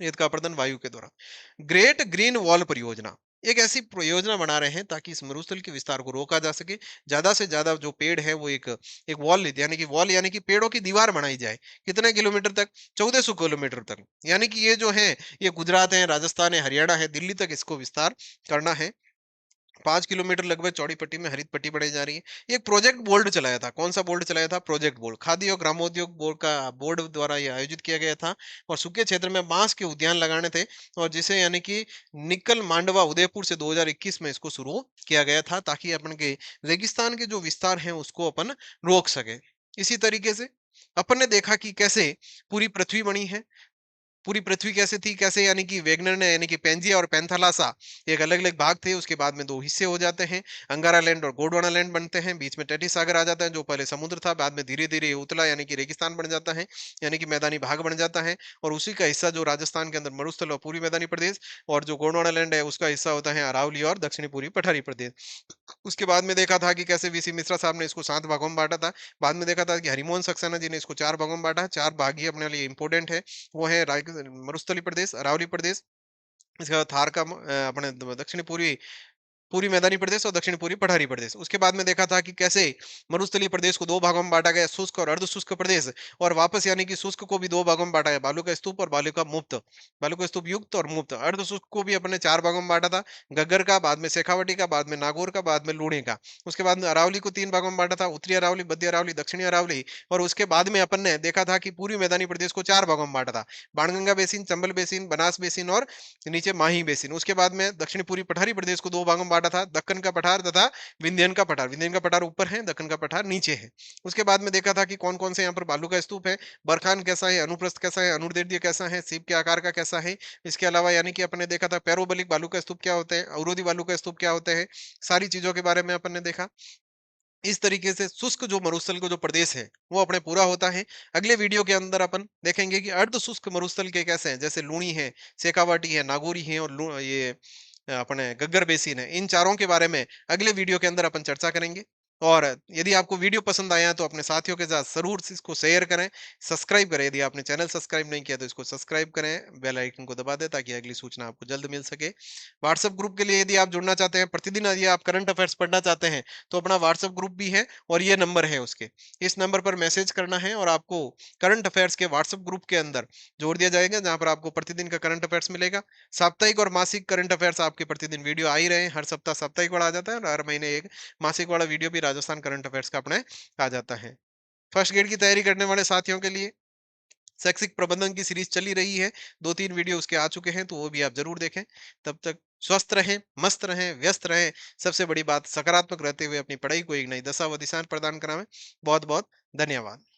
Speaker 1: रेत का अपरदन वायु के द्वारा। ग्रेट ग्रीन वॉल परियोजना एक ऐसी परियोजना बना रहे हैं ताकि इस मरुस्थल के विस्तार को रोका जा सके। ज्यादा से ज्यादा जो पेड़ है वो एक एक वॉल लेते, यानी कि वॉल यानी कि पेड़ों की दीवार बनाई जाए। कितने किलोमीटर तक? 1400 किलोमीटर तक। यानी कि ये जो है, ये गुजरात है, राजस्थान है, हरियाणा है, दिल्ली तक इसको विस्तार करना है। 5 किलोमीटर लगभग चौड़ी पट्टी में हरित पट्टी बनाई जा रही है। एक प्रोजेक्ट बोर्ड चलाया था। कौन सा बोर्ड चलाया था? Project board. खादी और ग्रामोद्योग बोर्ड का बोर्ड द्वारा यह आयोजित किया गया था। और सूखे क्षेत्र में बांस के उद्यान लगाने थे, और जिसे यानी कि निकल मांडवा उदयपुर से 2021 में इसको शुरू किया गया था, ताकि अपन के रेगिस्तान के जो विस्तार है उसको अपन रोक सके। इसी तरीके से अपन ने देखा कि कैसे पूरी पृथ्वी बनी है। पूरी पृथ्वी कैसे थी, कैसे यानी कि वेगनर ने यानी कि पेंजिया और पैंथालासा एक अलग अलग भाग थे, उसके बाद में दो हिस्से हो जाते हैं। अंगारा लैंड और गोंडवाना लैंड बनते हैं, बीच में टैटी सागर आ जाता है जो पहले समुद्र था, बाद में धीरे धीरे उतला यानी कि रेगिस्तान बन जाता है, यानी कि मैदानी भाग बन जाता है। और उसी का हिस्सा जो राजस्थान के अंदर मरुस्थल और पूर्वी मैदानी प्रदेश, और जो गोंडवाना लैंड है उसका हिस्सा होता है अरावली और दक्षिणी पूर्वी पठारी प्रदेश। उसके बाद में देखा था कि कैसे वीसी मिश्रा साहब ने इसको 7 भागों में बांटा था। बाद में देखा था कि हरिमोहन सक्सेना जी ने इसको 4 भागों में बांटा है। 4 भाग ही अपने लिए इंपॉर्टेंट है। वो है मरुस्थली प्रदेश, अरावली प्रदेश, इसके बाद थार का अपने दक्षिणी पूर्वी पूर्वी मैदानी प्रदेश और दक्षिण पूर्वी पठारी प्रदेश। उसके बाद में देखा था कि कैसे मरुस्थलीय प्रदेश को 2 भागों में बांटा गया, शुष्क और अर्ध शुष्क प्रदेश। और वापस यानी कि शुष्क को भी 2 भागों में बांटा गया, बालू का स्तूप और बालू का मुक्त, बालू का स्तूप युक्त और मुक्त। अर्ध शुष्क को भी अपने 4 भागों में बांटा था, गग्गर का, बाद में शेखावटी का, बाद में नागौर का, बाद में लूणी का। उसके बाद में अरावली को 3 भागों में बांटा था, उत्तरी अरावली, मध्य अरावली, दक्षिणी अरावली। और उसके बाद में अपन ने देखा था कि पूर्वी मैदानी प्रदेश को 4 भागों में बांटा था, Banganga basin, Chambal basin, Banas basin और नीचे माही बेसिन। उसके बाद में दक्षिण पूर्वी पठारी प्रदेश को 2 भागों में बांटा था, दक्कन का पठार तथा विंध्यन का पठार। विंध्यन का पठार ऊपर है, दक्कन का पठार नीचे है। उसके बाद में देखा था कि कौन कौन से यहाँ पर बालू का स्तूप है, बरखान कैसा है, अनुप्रस्थ कैसा है, अनुदैर्ध्य कैसा है, सीप के आकार का कैसा है। इसके अलावा यानी कि अपने देखा था पैरोबलिक बालू का स्तूप क्या होते हैं, अवरोधी बालू का स्तूप क्या होते हैं, सारी चीजों के बारे में अपन ने देखा। इस तरीके से शुष्क जो मरुस्थल को जो प्रदेश है वो अपने पूरा होता है। अगले वीडियो के अंदर अपन देखेंगे कि अर्ध शुष्क मरुस्थल के कैसे हैं, जैसे लूणी है, शेखावाटी है, नागौरी है और ये अपने गग्गर बेसिन है। इन चारों के बारे में अगले वीडियो के अंदर अपन चर्चा करेंगे। और यदि आपको वीडियो पसंद आया तो अपने साथियों के साथ ज़रूर से इसको शेयर करें, सब्सक्राइब करें। यदि आपने चैनल सब्सक्राइब नहीं किया तो इसको सब्सक्राइब करें, बेल आइकन को दबा दें ताकि अगली सूचना आपको जल्द मिल सके। व्हाट्सएप ग्रुप के लिए यदि आप जुड़ना चाहते हैं, प्रतिदिन यदि आप करंट अफेयर्स पढ़ना चाहते हैं, तो अपना व्हाट्सएप ग्रुप भी है और ये नंबर है उसके। इस नंबर पर मैसेज करना है और आपको करंट अफेयर्स के व्हाट्सएप ग्रुप के अंदर जोड़ दिया जाएगा, जहाँ पर आपको प्रतिदिन का करंट अफेयर्स मिलेगा। साप्ताहिक और मासिक करंट अफेयर्स आपके प्रतिदिन वीडियो आ ही रहे हैं। हर सप्ताह साप्ताहिक वाला आ जाता है और हर महीने एक मासिक वाला वीडियो भी राजस्थान करंट अफेयर्स का अपने आ जाता है। फर्स्ट ग्रेड की तैयारी करने वाले साथियों के लिए शैक्षिक प्रबंधन की सीरीज चली रही है। 2-3 वीडियो उसके आ चुके हैं, तो वो भी आप ज़रूर देखें। तब तक स्वस्थ रहें, मस्त रहें, व्यस्त रहें। सबसे बड़ी बात सकारात्मक रहते हुए अपनी पढ़ाई को एक नई दशा व दिशा प्रदान करावें। बहुत-बहुत धन्यवाद।